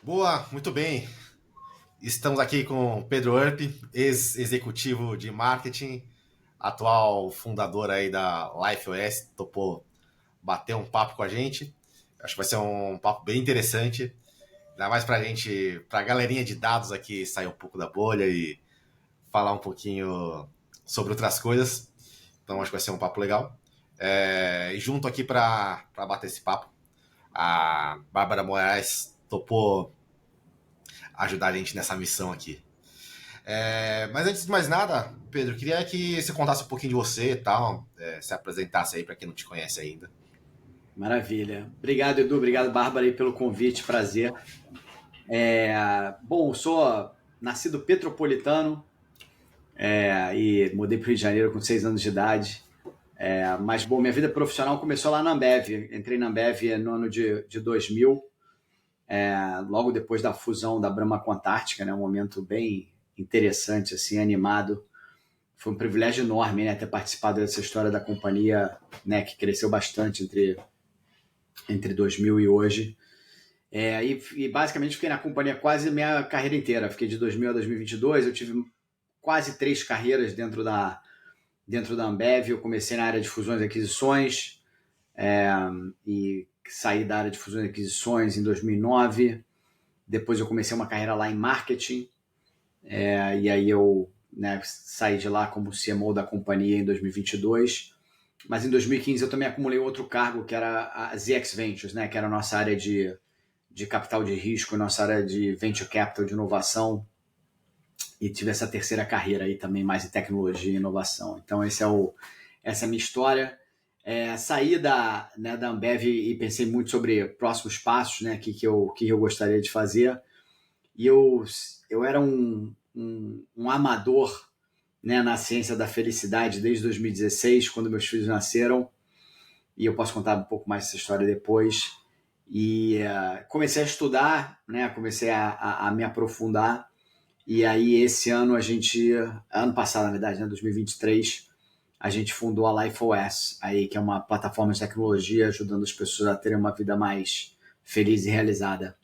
Boa, muito bem. Estamos aqui com o Pedro Erp, ex-executivo de marketing, atual fundador aí da LifeOS, topou bater um papo com a gente. Acho que vai ser um papo bem interessante, ainda mais pra gente, pra galerinha de dados aqui sair um pouco da bolha e falar um pouquinho sobre outras coisas. Então acho que vai ser um papo legal. E junto aqui para bater esse papo, a Bárbara Moraes topou ajudar a gente nessa missão aqui. Mas antes de mais nada, Pedro, queria que você contasse um pouquinho de você e tal, se apresentasse aí para quem não te conhece ainda. Maravilha. Obrigado, Edu. Obrigado, Bárbara, aí pelo convite. Prazer. Bom, sou nascido petropolitano e mudei para o Rio de Janeiro com 6 anos de idade. Mas, bom, minha vida profissional começou lá na Ambev. Entrei na Ambev no ano de 2000, logo depois da fusão da Brahma com a Antártica, né? Um momento bem interessante, assim, animado. Foi um privilégio enorme, né, ter participado dessa história da companhia, né, que cresceu bastante entre 2000 e hoje. E basicamente fiquei na companhia quase a minha carreira inteira. Fiquei de 2000 a 2022. Eu tive quase 3 carreiras dentro da Ambev. Eu comecei na área de fusões e aquisições e saí da área de fusões e aquisições em 2009. Depois eu comecei uma carreira lá em marketing. E aí eu, né, saí de lá como CMO da companhia em 2022. Mas em 2015 eu também acumulei outro cargo, que era a ZX Ventures, né, que era a nossa área de capital de risco, nossa área de venture capital, de inovação, e tive essa terceira carreira aí também, mais em tecnologia e inovação. Então, essa é a minha história. Saí da Ambev e pensei muito sobre próximos passos, né, que eu gostaria de fazer. E eu era um amador, né, na ciência da felicidade desde 2016, quando meus filhos nasceram, e eu posso contar um pouco mais dessa história depois. E comecei a estudar, né, comecei a me aprofundar. E aí, esse ano, ano passado, na verdade, né, 2023, a gente fundou a LifeOS, aí, que é uma plataforma de tecnologia ajudando as pessoas a terem uma vida mais feliz e realizada.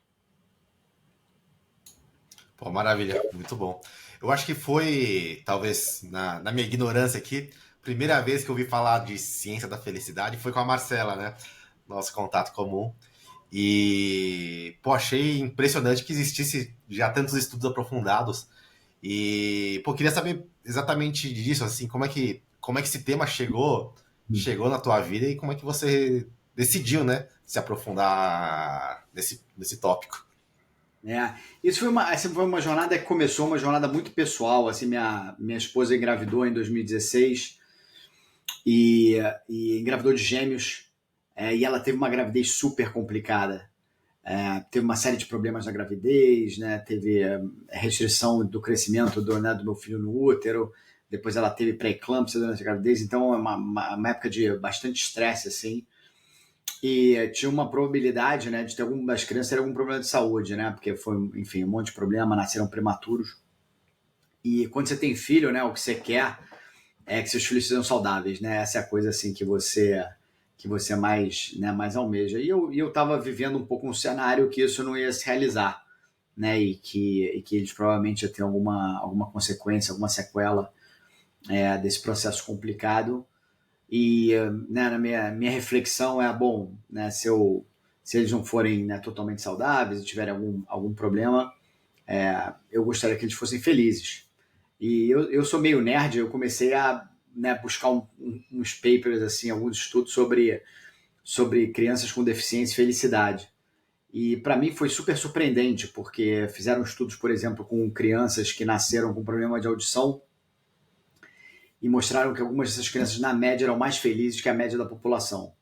Pô, maravilha, muito bom. Eu acho que foi, talvez, na minha ignorância aqui, primeira vez que eu ouvi falar de ciência da felicidade foi com a Marcela, né? Nosso contato comum. E, pô, achei impressionante que existisse já tantos estudos aprofundados. E, pô, queria saber exatamente disso, assim, como é que esse tema chegou na tua vida e como é que você decidiu, né, se aprofundar nesse tópico. Essa foi uma jornada que começou, uma jornada muito pessoal. Assim, minha esposa engravidou em 2016 e, e engravidou de gêmeos, e ela teve uma gravidez super complicada. Teve uma série de problemas na gravidez, né? Teve restrição do crescimento do meu filho no útero, depois ela teve pré-eclâmpsia durante a gravidez, então é uma época de bastante estresse, assim, e tinha uma probabilidade, né, de ter algumas das crianças ter algum problema de saúde, né, porque foi, enfim, um monte de problema, nasceram prematuros, e quando você tem filho, né, o que você quer é que seus filhos sejam saudáveis, né, essa é a coisa, assim, que você mais, né, mais almeja, e eu tava vivendo um pouco um cenário que isso não ia se realizar, né, e que eles provavelmente iam ter alguma consequência, alguma sequela desse processo complicado. E, né, na minha reflexão bom, né, se eles não forem, né, totalmente saudáveis e tiverem algum problema, eu gostaria que eles fossem felizes. E eu sou meio nerd, eu comecei a, né, buscar uns papers, assim, alguns estudos sobre crianças com deficiência e felicidade. E para mim foi super surpreendente, porque fizeram estudos, por exemplo, com crianças que nasceram com problema de audição e mostraram que algumas dessas crianças, na média, eram mais felizes que a média da população,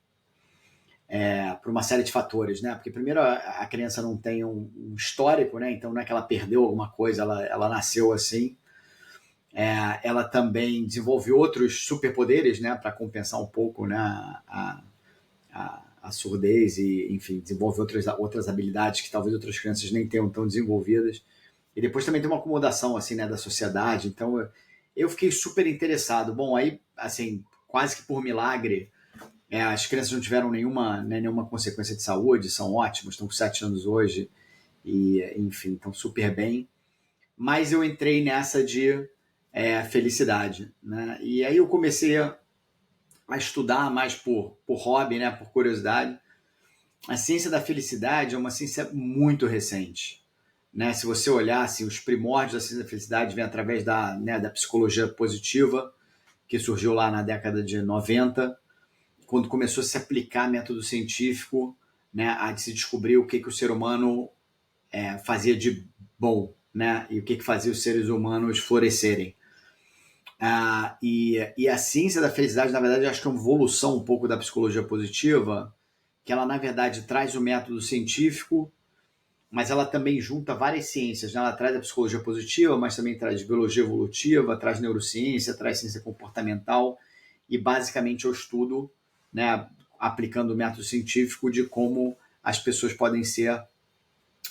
por uma série de fatores, né? Porque, primeiro, a criança não tem um histórico, né? Então, não é que ela perdeu alguma coisa, ela nasceu assim. Ela também desenvolve outros superpoderes, né? Para compensar um pouco, né, a surdez e, enfim, desenvolve outras habilidades que talvez outras crianças nem tenham tão desenvolvidas. E depois também tem uma acomodação, assim, né, da sociedade. Então, eu fiquei super interessado. Bom, aí, assim, quase que por milagre, as crianças não tiveram nenhuma consequência de saúde, são ótimos, estão com 7 anos hoje e enfim, estão super bem. Mas eu entrei nessa de felicidade, né? E aí eu comecei a estudar mais por hobby, né? Por curiosidade. A ciência da felicidade é uma ciência muito recente, né? Se você olhar assim, os primórdios da ciência da felicidade vêm através da psicologia positiva, que surgiu lá na década de 90, quando começou a se aplicar método científico, né, a se descobrir o que o ser humano fazia de bom, né, e o que fazia os seres humanos florescerem. E a ciência da felicidade, na verdade, eu acho que é uma evolução um pouco da psicologia positiva, que ela, na verdade, traz o método científico, mas ela também junta várias ciências, né? Ela traz a psicologia positiva, mas também traz biologia evolutiva, traz neurociência, traz ciência comportamental, e basicamente eu estudo, né, aplicando o método científico de como as pessoas podem ser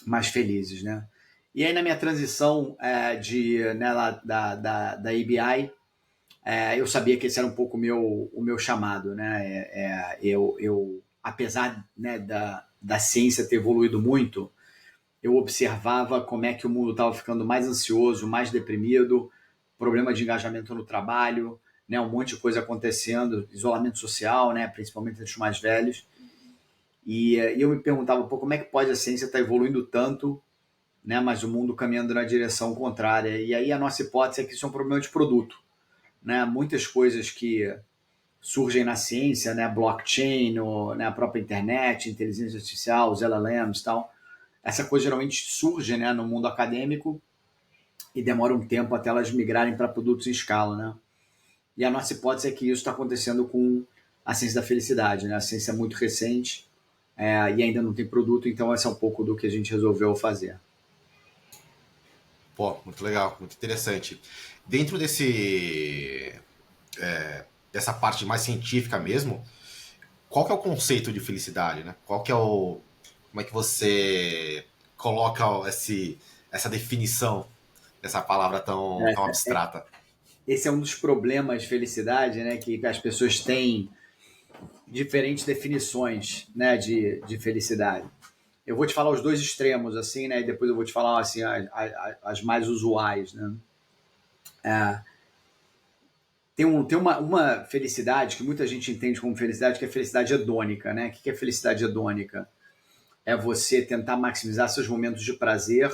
mais felizes, né? E aí na minha transição da EBI, eu sabia que esse era um pouco o meu chamado, né? Eu apesar, né, da ciência ter evoluído muito, eu observava como é que o mundo estava ficando mais ansioso, mais deprimido, problema de engajamento no trabalho, né, um monte de coisa acontecendo, isolamento social, né, principalmente entre os mais velhos. E eu me perguntava, pô, como é que pode a ciência estar evoluindo tanto, né, mas o mundo caminhando na direção contrária? E aí a nossa hipótese é que isso é um problema de produto, né? Muitas coisas que surgem na ciência, né, blockchain, né, a própria internet, inteligência artificial, os LLMs e tal, essa coisa geralmente surge, né, no mundo acadêmico e demora um tempo até elas migrarem para produtos em escala, né? E a nossa hipótese é que isso está acontecendo com a ciência da felicidade, né? A ciência é muito recente e ainda não tem produto, então esse é um pouco do que a gente resolveu fazer. Pô, muito legal, muito interessante. Dentro dessa parte mais científica mesmo, qual que é o conceito de felicidade, né? Qual que é o... Como é que você coloca essa definição dessa palavra tão abstrata? Esse é um dos problemas de felicidade, né? Que as pessoas têm diferentes definições, né, de felicidade. Eu vou te falar os dois extremos, assim, né? E depois eu vou te falar assim, as mais usuais, né? Tem uma felicidade que muita gente entende como felicidade, que é felicidade hedônica, né? O que é felicidade hedônica? É você tentar maximizar seus momentos de prazer,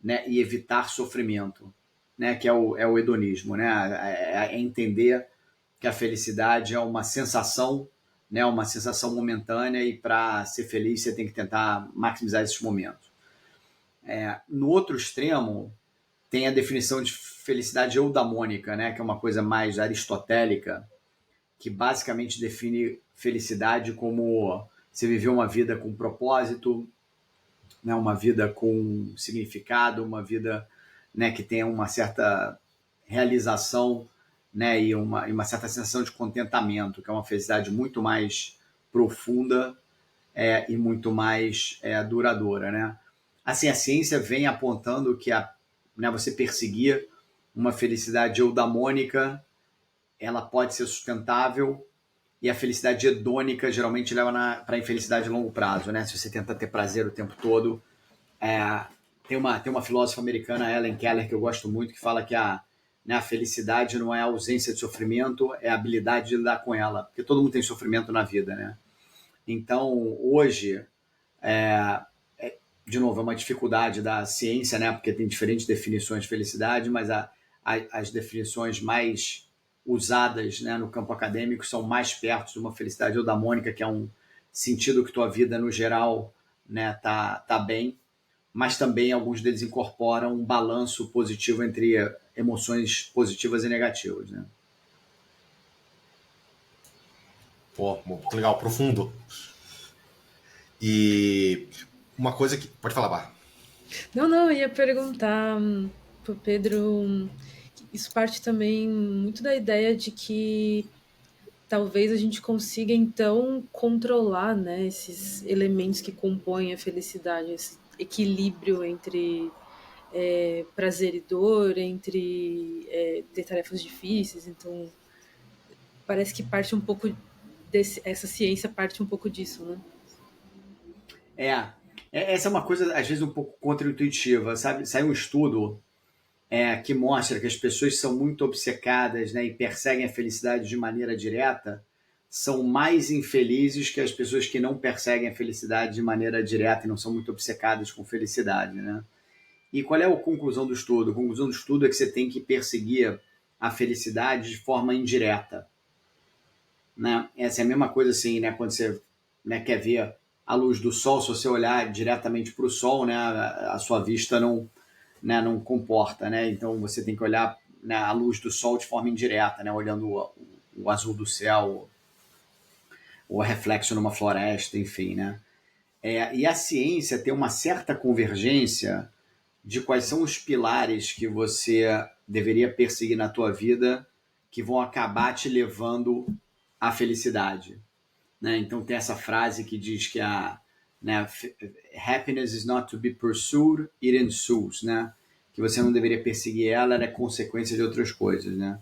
né? E evitar sofrimento, né? Que é o hedonismo, né? É entender que a felicidade é uma sensação, né? Uma sensação momentânea e para ser feliz você tem que tentar maximizar esses momentos. No outro extremo, tem a definição de felicidade eudamônica, né? Que é uma coisa mais aristotélica, que basicamente define felicidade como você viver uma vida com propósito, né, uma vida com significado, uma vida, né, que tenha uma certa realização, né, e uma certa sensação de contentamento, que é uma felicidade muito mais profunda e muito mais duradoura. Né? Assim, a ciência vem apontando que você perseguir uma felicidade eudamônica, ela pode ser sustentável, e a felicidade hedônica geralmente leva para a infelicidade a longo prazo, né? Se você tenta ter prazer o tempo todo. Tem uma filósofa americana, Ellen Keller, que eu gosto muito, que fala que a felicidade não é a ausência de sofrimento, é a habilidade de lidar com ela. Porque todo mundo tem sofrimento na vida, né? Então, hoje, de novo, é uma dificuldade da ciência, né? Porque tem diferentes definições de felicidade, mas as definições mais usadas, né, no campo acadêmico são mais perto de uma felicidade eudamônica, que é um sentido que tua vida, no geral, né, tá bem, mas também alguns deles incorporam um balanço positivo entre emoções positivas e negativas. Né? Pô, muito legal, profundo. E uma coisa que... Pode falar, Bar. Não, não, eu ia perguntar pro Pedro. Isso parte também muito da ideia de que talvez a gente consiga então controlar, né, esses elementos que compõem a felicidade, esse equilíbrio entre prazer e dor, entre ter tarefas difíceis. Então, parece que parte um pouco essa ciência parte um pouco disso, né? Essa é uma coisa, às vezes, um pouco contra-intuitiva, sabe? Saiu um estudo que mostra que as pessoas que são muito obcecadas, né, e perseguem a felicidade de maneira direta são mais infelizes que as pessoas que não perseguem a felicidade de maneira direta e não são muito obcecadas com felicidade, né? E qual é a conclusão do estudo? A conclusão do estudo é que você tem que perseguir a felicidade de forma indireta, né? Essa é a mesma coisa assim, né? Quando você, né, quer ver a luz do sol, se você olhar diretamente para o sol, né, a sua vista não, né, não comporta, né? Então você tem que olhar, né, a luz do sol de forma indireta, né? Olhando o azul do céu, o reflexo numa floresta, enfim, né? E a ciência tem uma certa convergência de quais são os pilares que você deveria perseguir na tua vida que vão acabar te levando à felicidade, né? Então tem essa frase que diz que né, happiness is not to be pursued, it ensues, né? Que você não deveria perseguir ela, ela é consequência de outras coisas, né?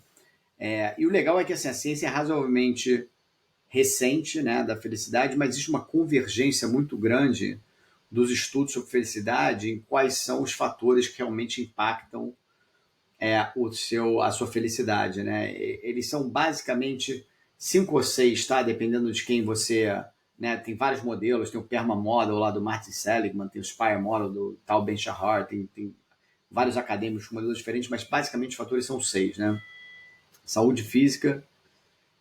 E o legal é que assim, a ciência é razoavelmente recente, né, da felicidade, mas existe uma convergência muito grande dos estudos sobre felicidade em quais são os fatores que realmente impactam a sua felicidade, né? Eles são basicamente 5 ou 6, tá? Dependendo de quem você, né? Tem vários modelos, tem o Perma Model lá do Martin Seligman, tem o Spire Model do Tal Ben-Shahar, tem vários acadêmicos com modelos diferentes, mas basicamente os fatores são 6, né? Saúde física,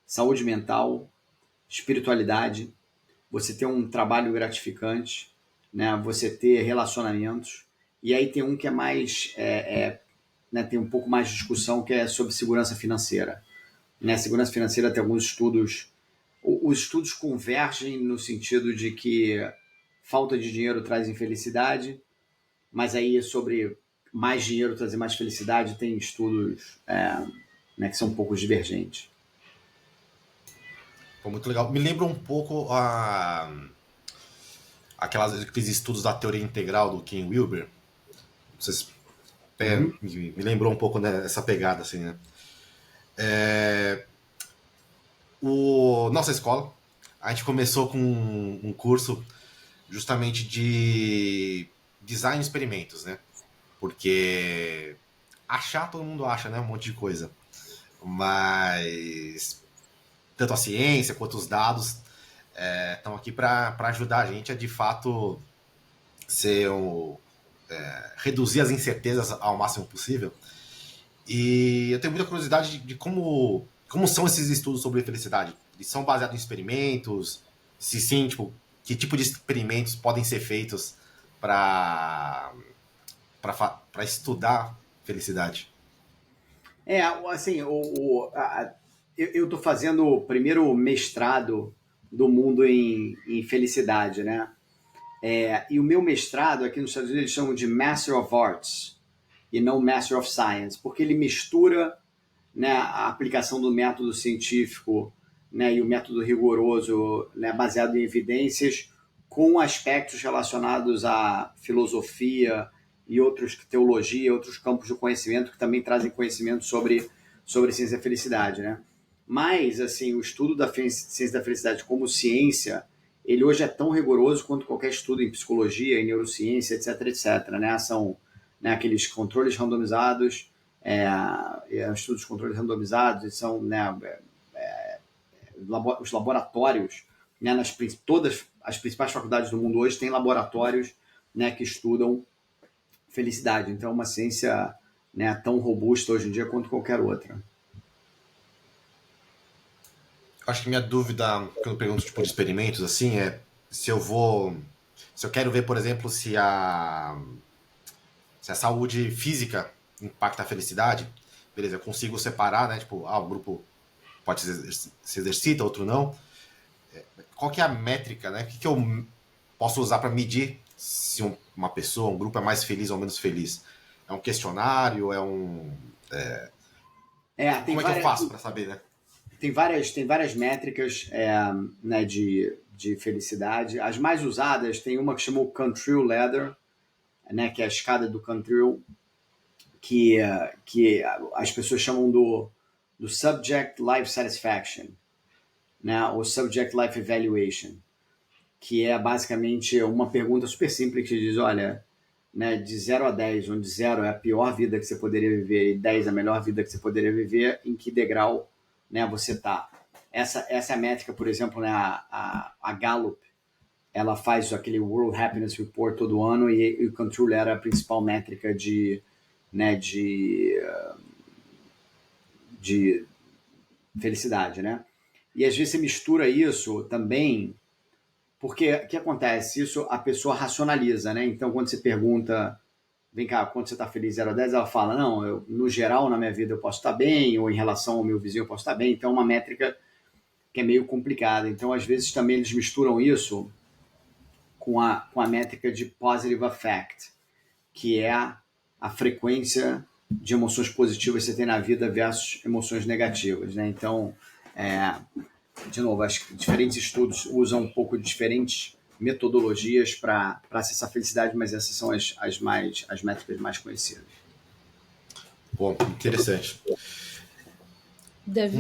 saúde mental, espiritualidade, você ter um trabalho gratificante, né? Você ter relacionamentos, e aí tem um que é mais né, tem um pouco mais de discussão que é sobre segurança financeira. Né? Segurança financeira tem alguns estudos. Os estudos convergem no sentido de que falta de dinheiro traz infelicidade, mas aí sobre mais dinheiro trazer mais felicidade tem estudos né, que são um pouco divergentes. Pô, muito legal. Me lembra um pouco aqueles estudos da teoria integral do Ken Wilber. Vocês me lembrou um pouco dessa pegada, assim, né? Nossa escola, a gente começou com um curso justamente de design de experimentos, né? Porque achar todo mundo acha, né? Um monte de coisa. Mas tanto a ciência quanto os dados estão aqui para ajudar a gente a de fato reduzir as incertezas ao máximo possível. E eu tenho muita curiosidade de como são esses estudos sobre felicidade. Eles são baseados em experimentos? Se sim, tipo, que tipo de experimentos podem ser feitos para estudar felicidade? Assim, eu estou fazendo o primeiro mestrado do mundo em felicidade, né? E o meu mestrado aqui nos Estados Unidos eles chamam de Master of Arts e não Master of Science, porque ele mistura, né, a aplicação do método científico, né, e o método rigoroso, né, baseado em evidências com aspectos relacionados à filosofia e outros, teologia, outros campos de conhecimento que também trazem conhecimento sobre ciência da felicidade, né? Mas, assim, o estudo da ciência da felicidade como ciência, ele hoje é tão rigoroso quanto qualquer estudo em psicologia, em neurociência, etc, etc, né? São, né, aqueles controles randomizados, estudos de controles randomizados, são, né, os laboratórios, né, todas as principais faculdades do mundo hoje têm laboratórios, né, que estudam felicidade. Então é uma ciência, né, tão robusta hoje em dia quanto qualquer outra. Acho que minha dúvida, quando eu pergunto tipo de experimentos, assim, é se eu quero ver, por exemplo, se a saúde física impacta a felicidade, beleza, eu consigo separar, né? Tipo, o grupo pode se exercita, outro não. Qual que é a métrica, né? O que eu posso usar para medir se uma pessoa, um grupo é mais feliz ou menos feliz? É um questionário? Como é que eu faço para saber, né? Tem várias métricas, né, de felicidade. As mais usadas, tem uma que chama o Cantril Ladder, né, que é a escada do Cantril, que as pessoas chamam do Subject Life Satisfaction, né, ou Subject Life Evaluation, que é basicamente uma pergunta super simples que diz, olha, né, de 0 a 10, onde 0 é a pior vida que você poderia viver e 10 é a melhor vida que você poderia viver, em que degrau, né, você está. Essa é a métrica, por exemplo, né, a Gallup, ela faz aquele World Happiness Report todo ano e o Control era a principal métrica né, de felicidade, né? E às vezes você mistura isso também, porque o que acontece? Isso a pessoa racionaliza, né? Então, quando você pergunta, vem cá, quando você está feliz 0 a 10, ela fala, não, no geral, na minha vida eu posso estar bem, ou em relação ao meu vizinho eu posso estar bem. Então, é uma métrica que é meio complicada. Então, às vezes, também eles misturam isso com a métrica de positive affect, que é a frequência de emoções positivas que você tem na vida versus emoções negativas, né? Então, de novo, acho que diferentes estudos usam um pouco de diferentes metodologias para acessar a felicidade, mas essas são as métricas mais conhecidas. Bom, interessante. Deve.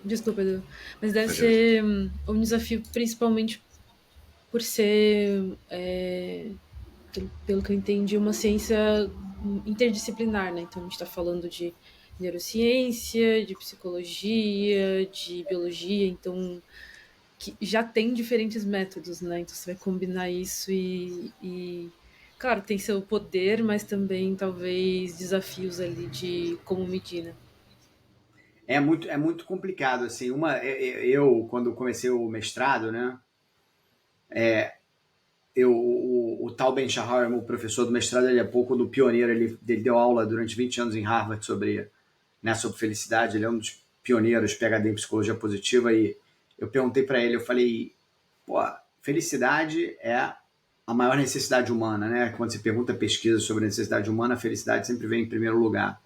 Desculpa, Edu. Mas deve ser um desafio principalmente por ser, pelo que eu entendi, uma ciência interdisciplinar, né? Então a gente está falando de neurociência, de psicologia, de biologia, então que já tem diferentes métodos, né? Então você vai combinar isso e claro, tem seu poder, mas também talvez desafios ali de como medir, né? É muito complicado, assim. Eu, quando comecei o mestrado, né? O Tal Ben-Shahar, meu professor do mestrado, ele é pouco do pioneiro. Ele deu aula durante 20 anos em Harvard sobre felicidade. Ele é um dos pioneiros, PhD em psicologia positiva. E eu perguntei para ele, eu falei, pô, felicidade é a maior necessidade humana, né? Quando se pergunta pesquisa sobre a necessidade humana, a felicidade sempre vem em primeiro lugar.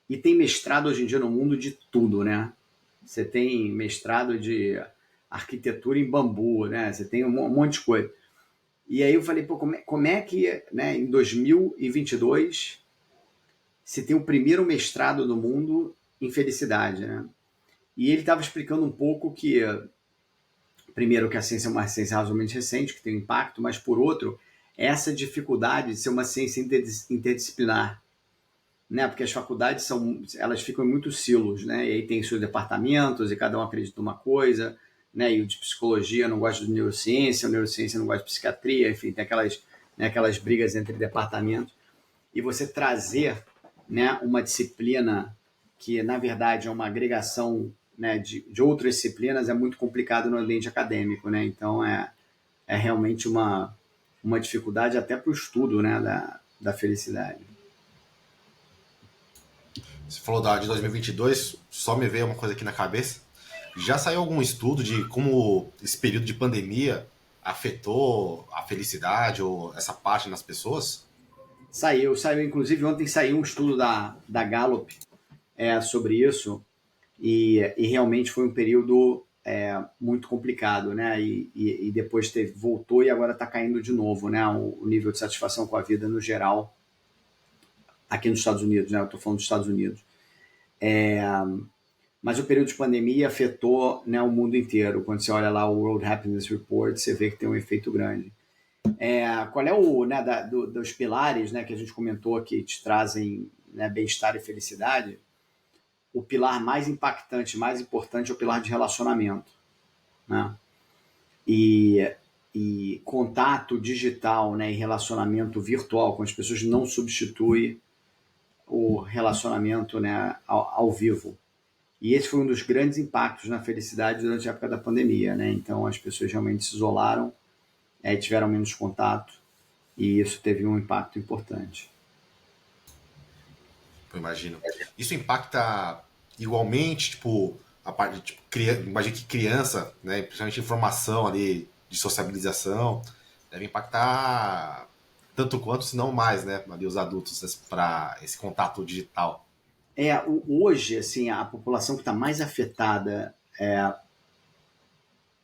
E tem mestrado hoje em dia no mundo de tudo, né? Você tem mestrado de arquitetura em bambu, né? Você tem um monte de coisa. E aí eu falei, pô, como é que, né, em 2022 se tem o primeiro mestrado do mundo em felicidade, né? E ele estava explicando um pouco que, primeiro, que a ciência é uma ciência razoavelmente recente, que tem impacto, mas, por outro, essa dificuldade de ser uma ciência interdisciplinar, né? Porque as faculdades elas ficam em muitos silos, né? E aí tem seus departamentos e cada um acredita uma coisa, né? E o de psicologia não gosta de neurociência, a neurociência não gosta de psiquiatria, enfim, tem aquelas brigas entre departamentos. E você trazer, né, uma disciplina que, na verdade, é uma agregação, né, de outras disciplinas é muito complicado no ambiente acadêmico, né? Então, é realmente uma dificuldade até para o estudo, né, da felicidade. Você falou de 2022, só me veio uma coisa aqui na cabeça. Já saiu algum estudo de como esse período de pandemia afetou a felicidade ou essa parte nas pessoas? Saiu. Inclusive ontem saiu um estudo da Gallup sobre isso e realmente foi um período muito complicado, né? E depois voltou e agora está caindo de novo, né? O nível de satisfação com a vida no geral aqui nos Estados Unidos, né? Eu estou falando dos Estados Unidos. Mas o período de pandemia afetou, né, o mundo inteiro. Quando você olha lá o World Happiness Report, você vê que tem um efeito grande. Qual é o, né, dos pilares, né, que a gente comentou que te trazem, né, bem-estar e felicidade? O pilar mais impactante, mais importante é o pilar de relacionamento, né? E contato digital, né, e relacionamento virtual com as pessoas não substitui o relacionamento, né, ao vivo. E esse foi um dos grandes impactos na felicidade durante a época da pandemia, né? Então as pessoas realmente se isolaram, tiveram menos contato e isso teve um impacto importante. Eu imagino. Isso impacta igualmente, tipo, a parte, tipo, imagina que criança, né, principalmente informação ali de sociabilização, deve impactar tanto quanto, se não mais, né, ali os adultos para esse contato digital. Hoje, assim, a população que está mais afetada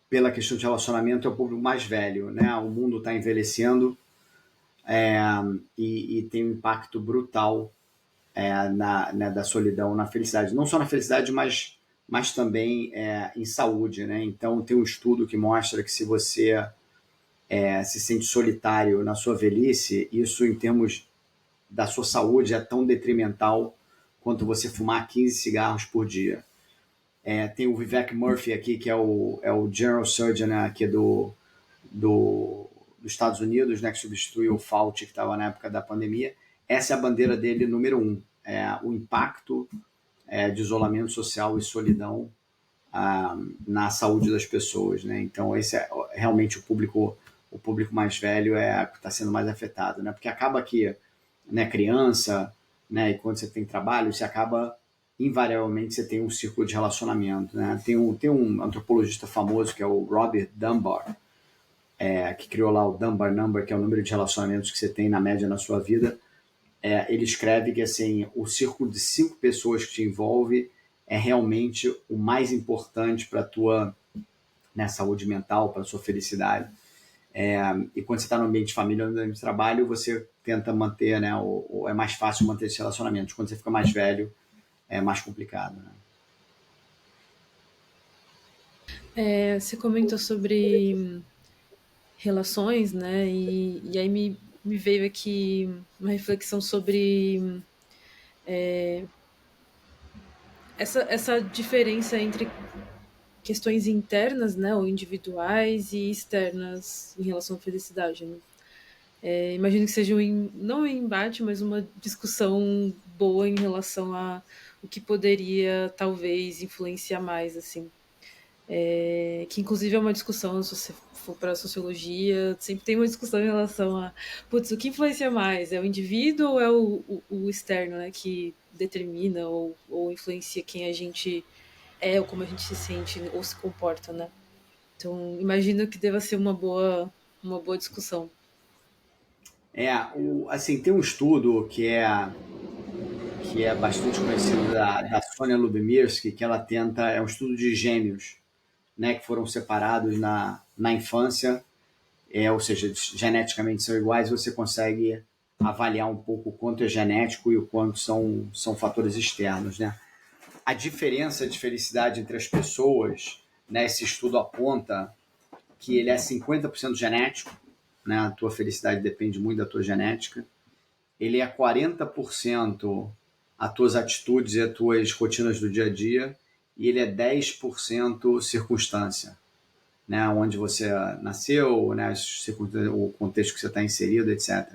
pela questão de relacionamento é o público mais velho, né? O mundo está envelhecendo e tem um impacto brutal da solidão na felicidade. Não só na felicidade, mas mas também em saúde, né? Então, tem um estudo que mostra que se você se sente solitário na sua velhice, isso em termos da sua saúde é tão detrimental quanto você fumar 15 cigarros por dia. Tem o Vivek Murthy aqui, que é o General Surgeon aqui dos Estados Unidos, né, que substituiu o Fauci, que estava na época da pandemia. Essa é a bandeira dele número 1, o impacto de isolamento social e solidão na saúde das pessoas, né? Então esse é realmente o público mais velho que está sendo mais afetado, né? Porque acaba que, né, criança, né, e quando você tem trabalho, você acaba invariavelmente você tem um círculo de relacionamento, né? Tem um antropologista famoso que é o Robert Dunbar, que criou lá o Dunbar Number, que é o número de relacionamentos que você tem na média na sua vida. Ele escreve que assim, o círculo de 5 pessoas que te envolve é realmente o mais importante para a tua, né, saúde mental, para a sua felicidade. E quando você está no ambiente de família ou no ambiente de trabalho, você tenta manter, né, ou é mais fácil manter esses relacionamentos. Quando você fica mais velho, é mais complicado, né? Você comentou sobre relações, né? E aí me veio aqui uma reflexão sobre essa diferença entre questões internas, né, ou individuais e externas em relação à felicidade, né? Imagino que seja não um embate, mas uma discussão boa em relação a o que poderia talvez influenciar mais, assim. Que inclusive é uma discussão, se você for para a sociologia, sempre tem uma discussão em relação a, putz, o que influencia mais? É o indivíduo ou é o externo, né, que determina ou influencia quem a gente ou como a gente se sente ou se comporta, né? Então, imagino que deva ser uma boa discussão. Assim, tem um estudo que é bastante conhecido da Sonia Lubomirsky, que ela tenta, é um estudo de gêmeos, né, que foram separados na infância, ou seja, geneticamente são iguais, você consegue avaliar um pouco o quanto é genético e o quanto são fatores externos, né? A diferença de felicidade entre as pessoas, né, esse estudo aponta que ele é 50% genético, né, a tua felicidade depende muito da tua genética, ele é 40% as tuas atitudes e as tuas rotinas do dia a dia, e ele é 10% circunstância, né, onde você nasceu, né, o contexto que você está inserido, etc.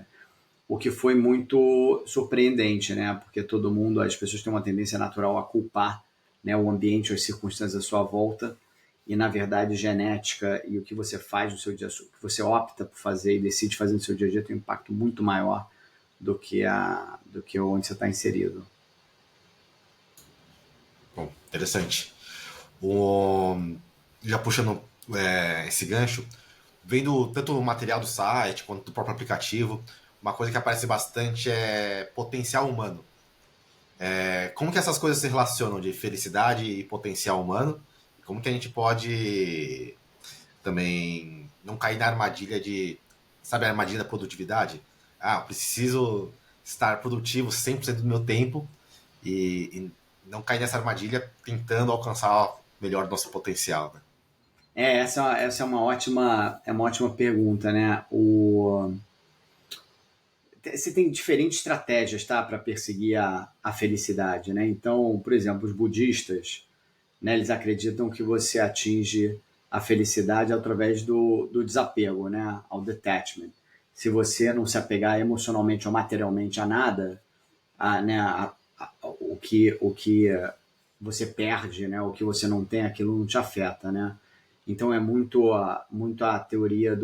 O que foi muito surpreendente, né, porque todo mundo, as pessoas têm uma tendência natural a culpar, né, o ambiente, as circunstâncias à sua volta, e na verdade genética e o que você faz no seu dia, o que você opta por fazer e decide fazer no seu dia a dia tem um impacto muito maior do que onde você está inserido. Bom, interessante. O, já puxando esse gancho, vendo tanto o material do site quanto do próprio aplicativo, uma coisa que aparece bastante é potencial humano. Como que essas coisas se relacionam de felicidade e potencial humano? Como que a gente pode também não cair na armadilha sabe, a armadilha da produtividade? Ah, preciso estar produtivo 100% do meu tempo e não cair nessa armadilha tentando alcançar melhor nosso potencial, né? Essa é uma ótima pergunta, né? Você tem diferentes estratégias, tá, para perseguir a felicidade, né? Então, por exemplo, os budistas, né, eles acreditam que você atinge a felicidade através do desapego, né, ao detachment. Se você não se apegar emocionalmente ou materialmente a nada, né, o que você perde, né, o que você não tem, aquilo não te afeta, né? Então é muito a teoria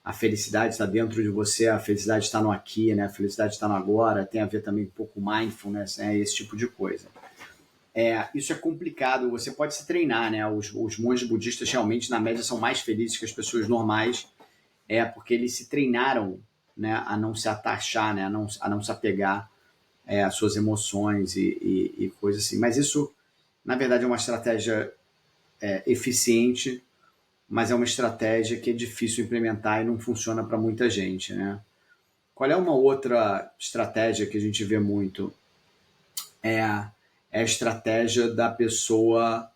a felicidade está dentro de você, a felicidade está no aqui, né? A felicidade está no agora, tem a ver também um pouco com mindfulness, né? Esse tipo de coisa. Isso é complicado, você pode se treinar, né? Os monges budistas realmente, na média, são mais felizes que as pessoas normais, porque eles se treinaram, né, a não se atachar, né, a não se apegar às suas emoções e coisas assim. Mas isso, na verdade, é uma estratégia eficiente, mas é uma estratégia que é difícil implementar e não funciona para muita gente, né? Qual é uma outra estratégia que a gente vê muito? é a estratégia da pessoa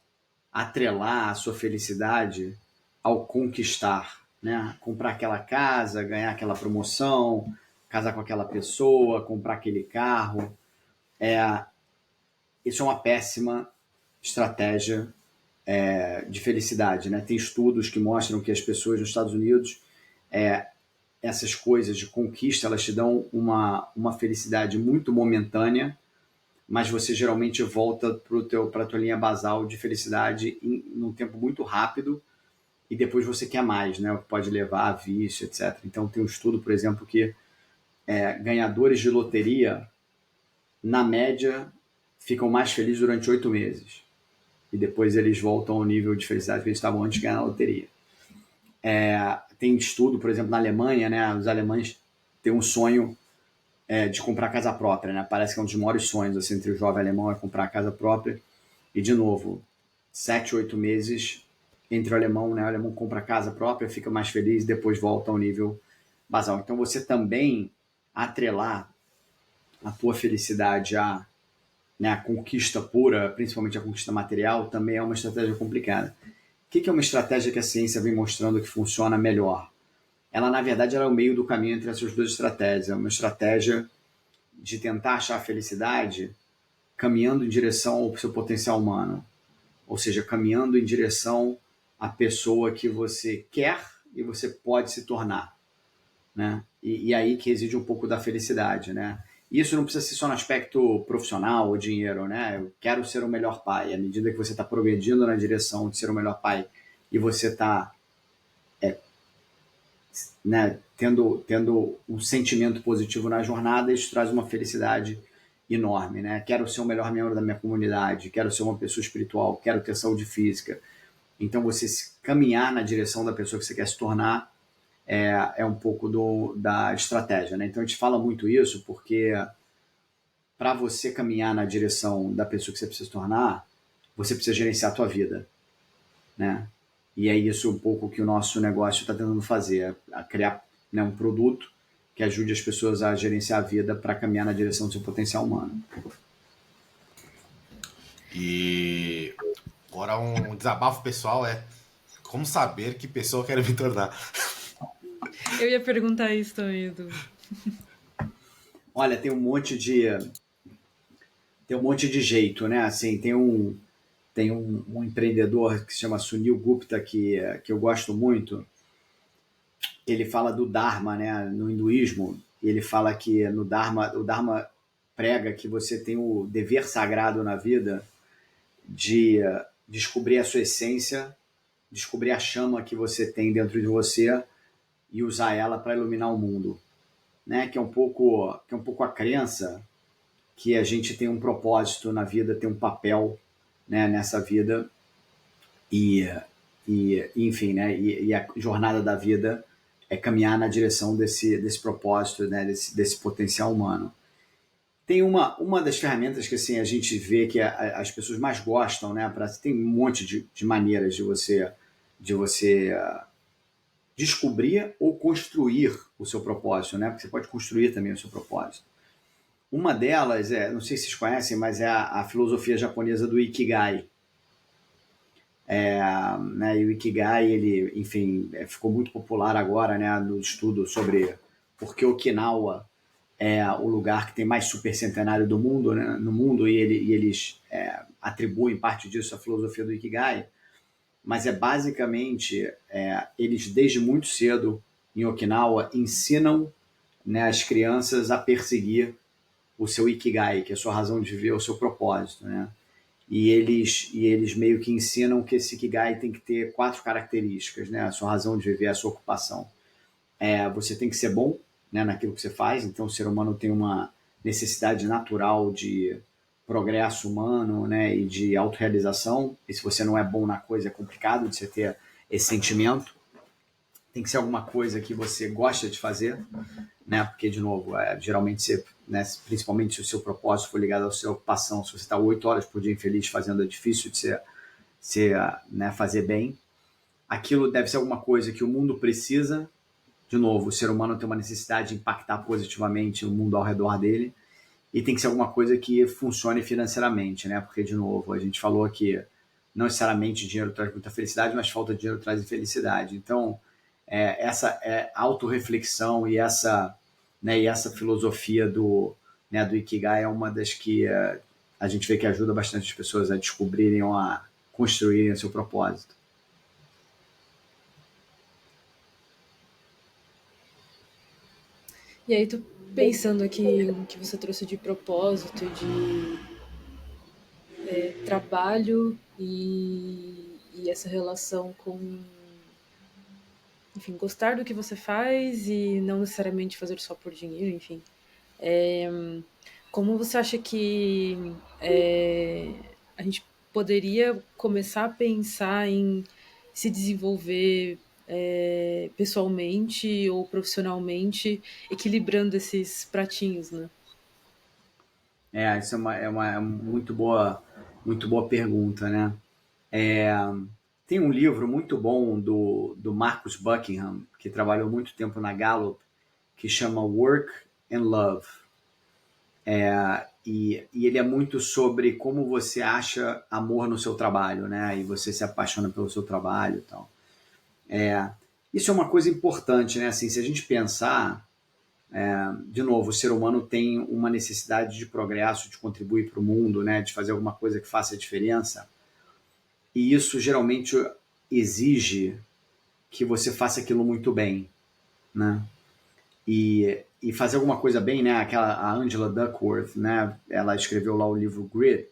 atrelar a sua felicidade ao conquistar, né? Comprar aquela casa, ganhar aquela promoção, casar com aquela pessoa, comprar aquele carro. Isso é uma péssima estratégia de felicidade, né? Tem estudos que mostram que as pessoas nos Estados Unidos, essas coisas de conquista, elas te dão uma felicidade muito momentânea, mas você geralmente volta para a tua linha basal de felicidade num tempo muito rápido, e depois você quer mais, né? O que pode levar a vício, etc. Então tem um estudo, por exemplo, que ganhadores de loteria, na média, ficam mais felizes durante 8 meses. E depois eles voltam ao nível de felicidade que eles estavam antes de ganhar na loteria. Tem estudo, por exemplo, na Alemanha, né? Os alemães têm um sonho de comprar casa própria, né? Parece que é um dos maiores sonhos assim, entre o jovem alemão é comprar casa própria. E, de novo, 7, 8 meses entre o alemão, né? O alemão compra casa própria, fica mais feliz, depois volta ao nível basal. Então, você também atrelar a tua felicidade a conquista pura, principalmente a conquista material, também é uma estratégia complicada. O que é uma estratégia que a ciência vem mostrando que funciona melhor? Ela, na verdade, é o meio do caminho entre essas duas estratégias. É uma estratégia de tentar achar a felicidade caminhando em direção ao seu potencial humano. Ou seja, caminhando em direção à pessoa que você quer e você pode se tornar, né? E aí que reside um pouco da felicidade, né? Isso não precisa ser só no aspecto profissional ou dinheiro, né? Eu quero ser o melhor pai. À medida que você está progredindo na direção de ser o melhor pai e você está né, tendo um sentimento positivo na jornada, isso traz uma felicidade enorme, né? Quero ser o melhor membro da minha comunidade, quero ser uma pessoa espiritual, quero ter saúde física. Então, você caminhar na direção da pessoa que você quer se tornar é um pouco da estratégia, né? Então, a gente fala muito isso porque para você caminhar na direção da pessoa que você precisa se tornar, você precisa gerenciar a tua vida, né? E é isso um pouco que o nosso negócio está tentando fazer, a criar, né, um produto que ajude as pessoas a gerenciar a vida para caminhar na direção do seu potencial humano. E agora um desabafo pessoal é como saber que pessoa eu quero me tornar. Eu ia perguntar isso também, Edu. Olha, tem um monte de jeito, né? Assim, tem um empreendedor que se chama Sunil Gupta que eu gosto muito. Ele fala do Dharma, né? No hinduísmo, ele fala que no Dharma, o Dharma prega que você tem o dever sagrado na vida de descobrir a sua essência, descobrir a chama que você tem dentro de você e usar ela para iluminar o mundo, né? Que é um pouco a crença que a gente tem um propósito na vida, tem um papel, né, nessa vida e enfim, né? E a jornada da vida é caminhar na direção desse propósito, né? Desse potencial humano. Tem uma das ferramentas que assim, a gente vê que as pessoas mais gostam, né? Tem um monte de maneiras de você descobrir ou construir o seu propósito, né? Porque você pode construir também o seu propósito. Uma delas não sei se vocês conhecem, mas é a filosofia japonesa do Ikigai. Né, e o Ikigai, ele, enfim, ficou muito popular agora, né, no estudo sobre por que Okinawa é o lugar que tem mais supercentenário do mundo, né, no mundo, e eles atribuem parte disso à filosofia do Ikigai, mas basicamente, eles desde muito cedo em Okinawa ensinam, né, as crianças a perseguir o seu Ikigai, que é a sua razão de viver, o seu propósito, né? E eles meio que ensinam que esse Ikigai tem que ter 4 características, né? A sua razão de viver, a sua ocupação. Você tem que ser bom, né, naquilo que você faz, então o ser humano tem uma necessidade natural de progresso humano, né, e de autorrealização, e se você não é bom na coisa é complicado de você ter esse sentimento. Tem que ser alguma coisa que você gosta de fazer, né? Porque, de novo, geralmente você, né, principalmente se o seu propósito for ligado à sua ocupação, se você está 8 horas por dia infeliz fazendo, é difícil de você né, fazer bem. Aquilo deve ser alguma coisa que o mundo precisa. De novo, o ser humano tem uma necessidade de impactar positivamente o mundo ao redor dele. e tem que ser alguma coisa que funcione financeiramente, né? Porque, de novo, a gente falou que não necessariamente dinheiro traz muita felicidade, mas falta de dinheiro traz infelicidade. Então, essa autorreflexão e essa filosofia do Ikigai é uma das que a gente vê que ajuda bastante as pessoas a descobrirem ou a construírem o seu propósito. E aí, tô pensando aqui no que você trouxe de propósito, de trabalho e essa relação com, enfim, gostar do que você faz e não necessariamente fazer só por dinheiro, enfim. Como você acha que a gente poderia começar a pensar em se desenvolver pessoalmente ou profissionalmente, equilibrando esses pratinhos, né? Isso é uma muito boa pergunta, né? Tem um livro muito bom do Marcus Buckingham, que trabalhou muito tempo na Gallup, que chama Work and Love. E ele é muito sobre como você acha amor no seu trabalho, né? E você se apaixona pelo seu trabalho e tal. Isso é uma coisa importante, né? Assim, se a gente pensar, de novo, o ser humano tem uma necessidade de progresso, de contribuir para o mundo, né? De fazer alguma coisa que faça a diferença. E isso geralmente exige que você faça aquilo muito bem, né? E fazer alguma coisa bem, né? A Angela Duckworth, né? Ela escreveu lá o livro Grit.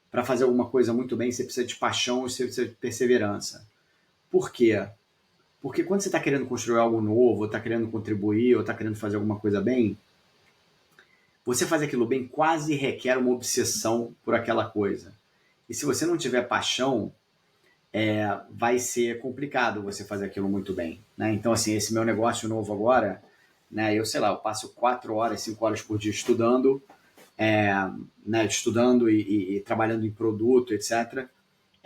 Para fazer alguma coisa muito bem, você precisa de paixão e você precisa de perseverança. Por quê? Porque quando você está querendo construir algo novo, está querendo contribuir, ou está querendo fazer alguma coisa bem, você fazer aquilo bem quase requer uma obsessão por aquela coisa. E se você não tiver paixão, vai ser complicado você fazer aquilo muito bem, né? Então, assim, esse meu negócio novo agora, né? Eu sei lá, eu passo 4 horas, 5 horas por dia estudando, né? Estudando e trabalhando em produto, etc.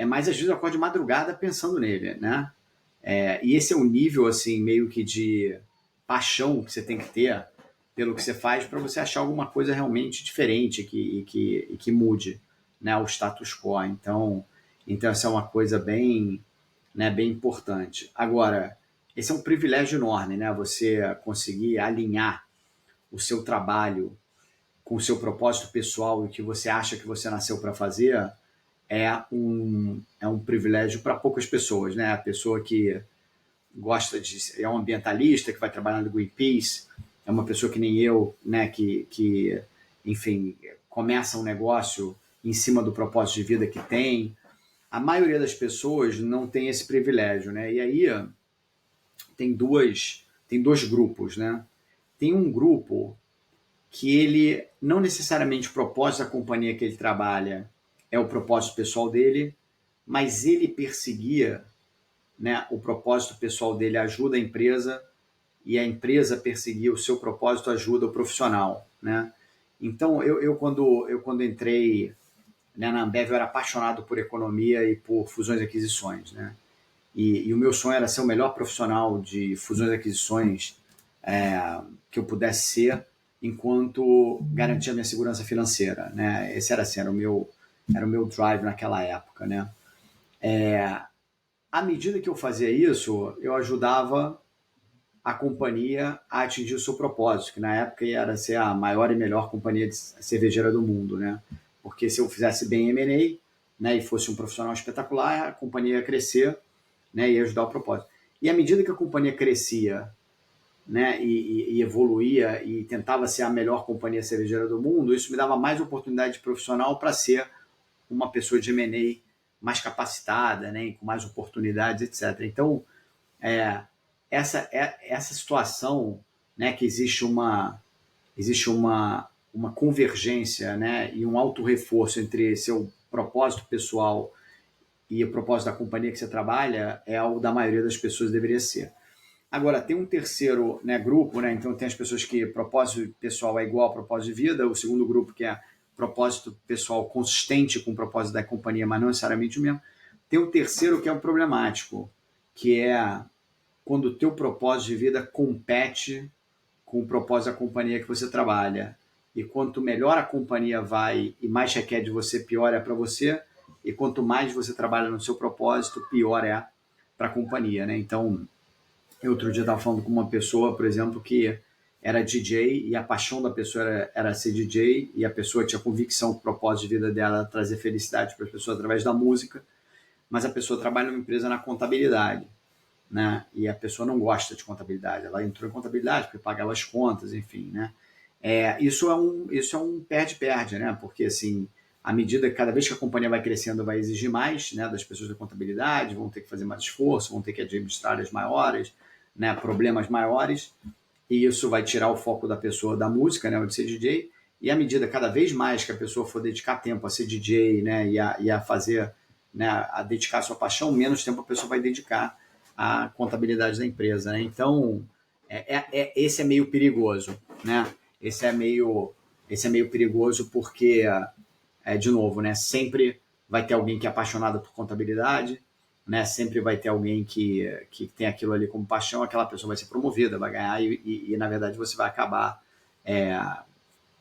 Mas às vezes eu acordo de madrugada pensando nele, né? E esse é um nível, assim, meio que de paixão que você tem que ter pelo que você faz para você achar alguma coisa realmente diferente que mude, né, o status quo. Então essa é uma coisa bem, né, bem importante. Agora, esse é um privilégio enorme, né? Você conseguir alinhar o seu trabalho com o seu propósito pessoal e o que você acha que você nasceu para fazer é um privilégio para poucas pessoas, né? A pessoa que é um ambientalista, que vai trabalhar no Greenpeace, é uma pessoa que nem eu, né? Que enfim, começa um negócio em cima do propósito de vida que tem. A maioria das pessoas não tem esse privilégio, né? E aí tem dois grupos, né? Tem um grupo que ele não necessariamente o propósito da companhia que ele trabalha é o propósito pessoal dele, mas ele perseguia, né, o propósito pessoal dele ajuda a empresa e a empresa perseguir o seu propósito ajuda o profissional, né? Então, eu quando entrei, né, na Ambev, eu era apaixonado por economia e por fusões e aquisições, né? E o meu sonho era ser o melhor profissional de fusões e aquisições que eu pudesse ser, enquanto garantia minha segurança financeira, né? Esse era, assim, era o meu drive naquela época, né? À medida que eu fazia isso, eu ajudava a companhia a atingir o seu propósito, que na época era ser a maior e melhor companhia de cervejeira do mundo, né? Porque se eu fizesse bem M&A, né, e fosse um profissional espetacular, a companhia ia crescer, né, e ia ajudar o propósito. E à medida que a companhia crescia, né, e evoluía e tentava ser a melhor companhia cervejeira do mundo, isso me dava mais oportunidade profissional para ser uma pessoa de M&A mais capacitada, né, com mais oportunidades, etc. Então, essa situação, né, que existe uma convergência, né, e um auto-reforço entre seu propósito pessoal e o propósito da companhia que você trabalha, é algo da maioria das pessoas deveria ser. Agora, tem um terceiro, né, grupo, né? Então tem as pessoas que propósito pessoal é igual a propósito de vida, o segundo grupo que é propósito pessoal consistente com o propósito da companhia, mas não necessariamente o mesmo. Tem um terceiro que é o problemático, que é quando o teu propósito de vida compete com o propósito da companhia que você trabalha. e quanto melhor a companhia vai e mais requer de você, pior é para você, e quanto mais você trabalha no seu propósito, pior é para a companhia, né? Então, eu outro dia estava falando com uma pessoa, por exemplo, que era DJ e a paixão da pessoa era ser DJ e a pessoa tinha convicção que o propósito de vida dela era trazer felicidade para as pessoas através da música, mas a pessoa trabalha numa empresa na contabilidade, né? E a pessoa não gosta de contabilidade, ela entrou em contabilidade porque pagava as contas, enfim, né? Isso é um perde-perde, né? Porque assim, à medida que cada vez que a companhia vai crescendo, vai exigir mais, né, das pessoas da contabilidade, vão ter que fazer mais esforço, vão ter que administrar áreas maiores, né, problemas maiores, e isso vai tirar o foco da pessoa da música, né, de ser DJ. E à medida cada vez mais que a pessoa for dedicar tempo a ser DJ, né, e a fazer, né, a dedicar a sua paixão, menos tempo a pessoa vai dedicar à contabilidade da empresa, né? Então, esse é meio perigoso, né? Esse é meio perigoso porque, de novo, né? Sempre vai ter alguém que é apaixonado por contabilidade, né? Sempre vai ter alguém que tem aquilo ali como paixão, aquela pessoa vai ser promovida, vai ganhar e na verdade, você vai acabar,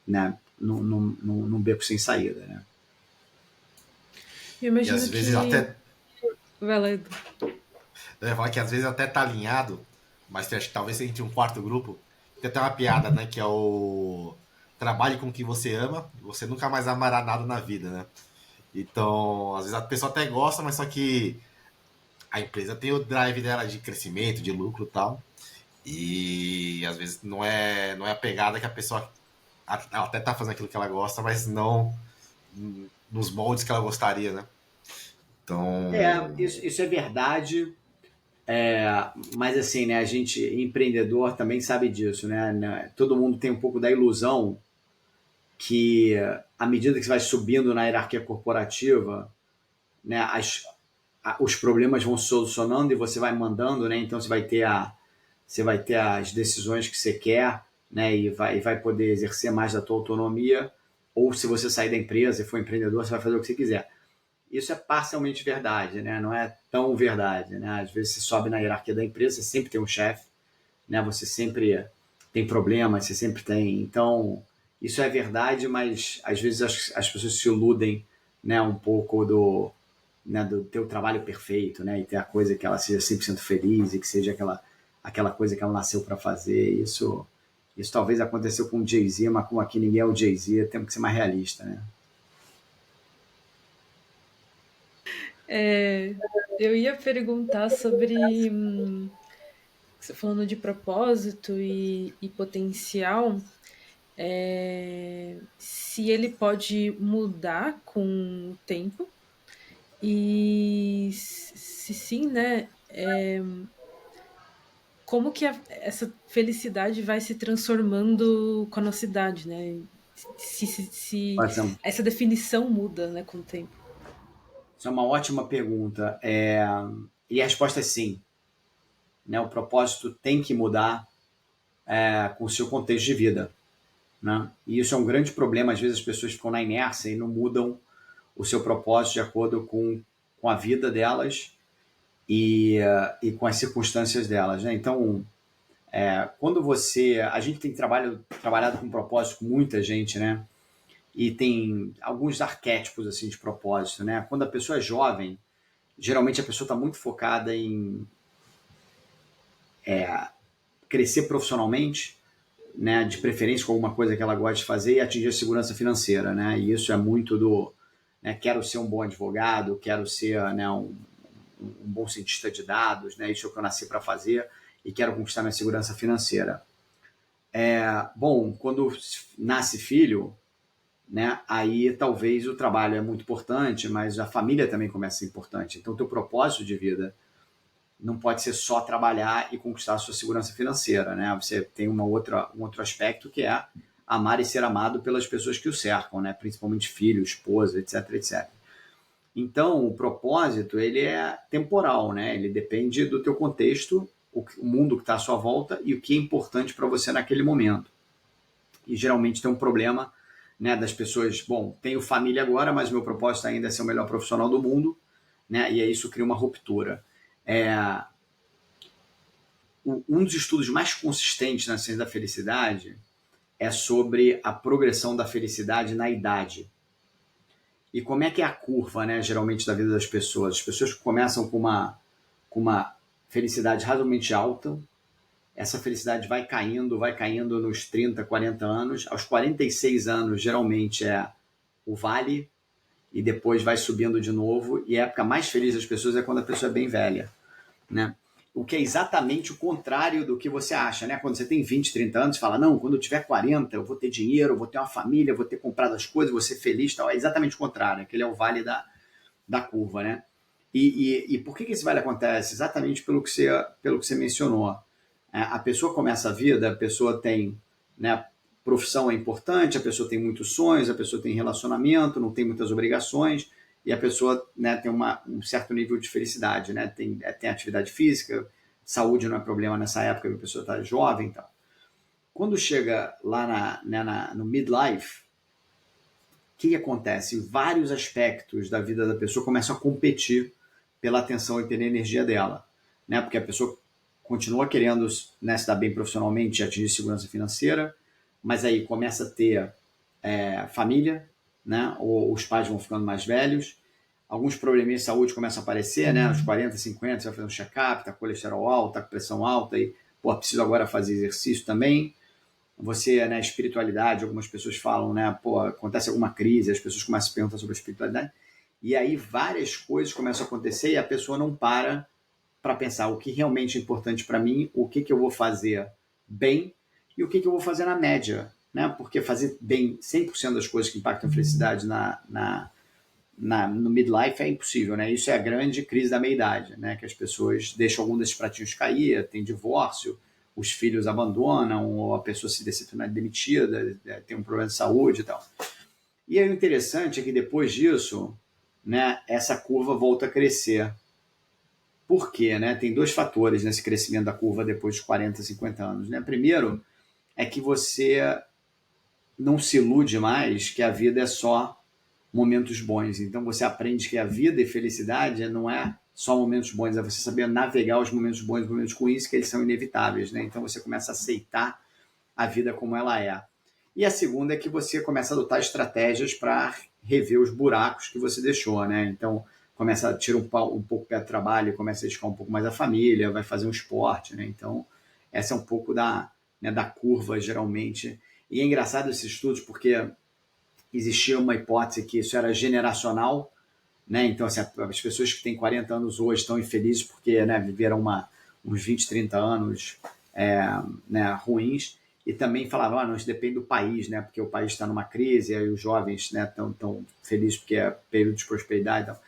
né? Num beco sem saída, né? Eu E imagino às vezes que. até. Vai lá, Edu. Eu ia falar que às vezes até tá alinhado, mas tem, acho que talvez entre um quarto grupo. Tem até uma piada, né? Que é o. Trabalhe com o que você ama, e você nunca mais amará nada na vida, né? Então, às vezes a pessoa até gosta, mas só que a empresa tem o drive dela de crescimento, de lucro e tal. E às vezes não é a pegada que a pessoa. Ela até tá fazendo aquilo que ela gosta, mas não nos moldes que ela gostaria, né? Então. Isso é verdade. Mas assim, né, a gente, empreendedor, também sabe disso, né? Todo mundo tem um pouco da ilusão que, à medida que você vai subindo na hierarquia corporativa, né, os problemas vão se solucionando e você vai mandando, né? Então você vai ter as decisões que você quer, né? E vai poder exercer mais da tua autonomia. Ou se você sair da empresa e for empreendedor, você vai fazer o que você quiser. Isso é parcialmente verdade, né? Não é tão verdade, né? Às vezes você sobe na hierarquia da empresa, você sempre tem um chefe, né? Você sempre tem problemas, você sempre tem. Então, isso é verdade, mas às vezes as pessoas se iludem, né, um pouco do teu trabalho perfeito, né? E ter a coisa que ela seja 100% feliz e que seja aquela coisa que ela nasceu para fazer. Isso talvez aconteceu com o Jay-Z, mas como aqui ninguém é o Jay-Z, temos que ser mais realista, né? Eu ia perguntar sobre. Você falando de propósito e potencial, se ele pode mudar com o tempo e se sim, né? Como que essa felicidade vai se transformando com a nossa idade, né? Se Pode ser. essa definição muda, né, com o tempo. Isso é uma ótima pergunta. E a resposta é sim. Né? O propósito tem que mudar, com o seu contexto de vida. Né? E isso é um grande problema. Às vezes as pessoas ficam na inércia e não mudam o seu propósito de acordo com a vida delas e com as circunstâncias delas. Né? Então, quando você. A gente tem trabalhado com propósito com muita gente, né? E tem alguns arquétipos assim de propósito. Né? Quando a pessoa é jovem, geralmente a pessoa está muito focada em crescer profissionalmente, né, de preferência com alguma coisa que ela gosta de fazer e atingir a segurança financeira, né? E isso é muito né, quero ser um bom advogado, quero ser, né, um bom cientista de dados, né? Isso é o que eu nasci para fazer e quero conquistar minha segurança financeira. Bom, quando nasce filho, né, aí talvez o trabalho é muito importante, mas a família também começa a ser importante. Então, o teu propósito de vida não pode ser só trabalhar e conquistar a sua segurança financeira, né? Você tem um outro aspecto que é amar e ser amado pelas pessoas que o cercam, né? Principalmente filho, esposa, etc, etc. Então, o propósito, ele é temporal, né? Ele depende do teu contexto, o mundo que está à sua volta e o que é importante para você naquele momento. E geralmente tem um problema, né, das pessoas, bom, tenho família agora, mas meu propósito ainda é ser o melhor profissional do mundo, né? E aí isso cria uma ruptura. Um dos estudos mais consistentes na ciência da felicidade é sobre a progressão da felicidade na idade. E como é que é a curva, né, geralmente, da vida das pessoas? As pessoas começam com uma felicidade razoavelmente alta, essa felicidade vai caindo nos 30, 40 anos. Aos 46 anos, geralmente, é o vale, e depois vai subindo de novo. E a época mais feliz das pessoas é quando a pessoa é bem velha, né? O que é exatamente o contrário do que você acha, né? Quando você tem 20, 30 anos, você fala, não, quando eu tiver 40, eu vou ter dinheiro, eu vou ter uma família, eu vou ter comprado as coisas, vou ser feliz, tal. É exatamente o contrário, aquele é o vale da curva, né? E por que esse vale acontece? Exatamente pelo que você mencionou. A pessoa começa a vida, a pessoa tem, né, profissão é importante, a pessoa tem muitos sonhos, a pessoa tem relacionamento, não tem muitas obrigações, e a pessoa, né, tem um certo nível de felicidade, né? Tem atividade física, saúde não é problema nessa época, a pessoa está jovem e tal. Quando chega lá no midlife, o que acontece? Vários aspectos da vida da pessoa começam a competir pela atenção e pela energia dela, né? Porque a pessoa continua querendo, né, se dar bem profissionalmente e atingir segurança financeira, mas aí começa a ter família, né? Ou os pais vão ficando mais velhos, alguns probleminhas de saúde começam a aparecer, né? Aos 40, 50, você vai fazer um check-up, tá com colesterol alto, tá com pressão alta, e pô, preciso agora fazer exercício também. Você, né, espiritualidade, algumas pessoas falam, né, pô, acontece alguma crise, as pessoas começam a se perguntar sobre a espiritualidade, e aí várias coisas começam a acontecer e a pessoa não para pensar o que realmente é importante para mim, o que eu vou fazer bem e o que eu vou fazer na média, né? Porque fazer bem 100% das coisas que impactam a felicidade no midlife é impossível, né? Isso é a grande crise da meia-idade, né? Que as pessoas deixam algum desses pratinhos cair, tem divórcio, os filhos abandonam, ou a pessoa se decepciona, é demitida, tem um problema de saúde e tal. E aí o interessante é que depois disso, né, essa curva volta a crescer. Por quê? Né? Tem dois fatores nesse crescimento da curva depois de 40, 50 anos. Né? Primeiro é que você não se ilude mais que a vida é só momentos bons. Então você aprende que a vida e felicidade não é só momentos bons, é você saber navegar os momentos bons e os momentos ruins, que eles são inevitáveis. Né? Então você começa a aceitar a vida como ela é. E a segunda é que você começa a adotar estratégias para rever os buracos que você deixou. Né? Então começa a tirar um pouco o pé do trabalho, começa a dedicar um pouco mais à família, vai fazer um esporte. Né? Então essa é um pouco da curva, geralmente. E é engraçado esses estudos porque existia uma hipótese que isso era generacional, né? Então, assim, as pessoas que têm 40 anos hoje estão infelizes porque, né, viveram uns 20, 30 anos né, ruins, e também falavam, não, isso depende do país, né? Porque o país está numa crise, e aí os jovens, né, estão felizes porque é período de prosperidade e tal.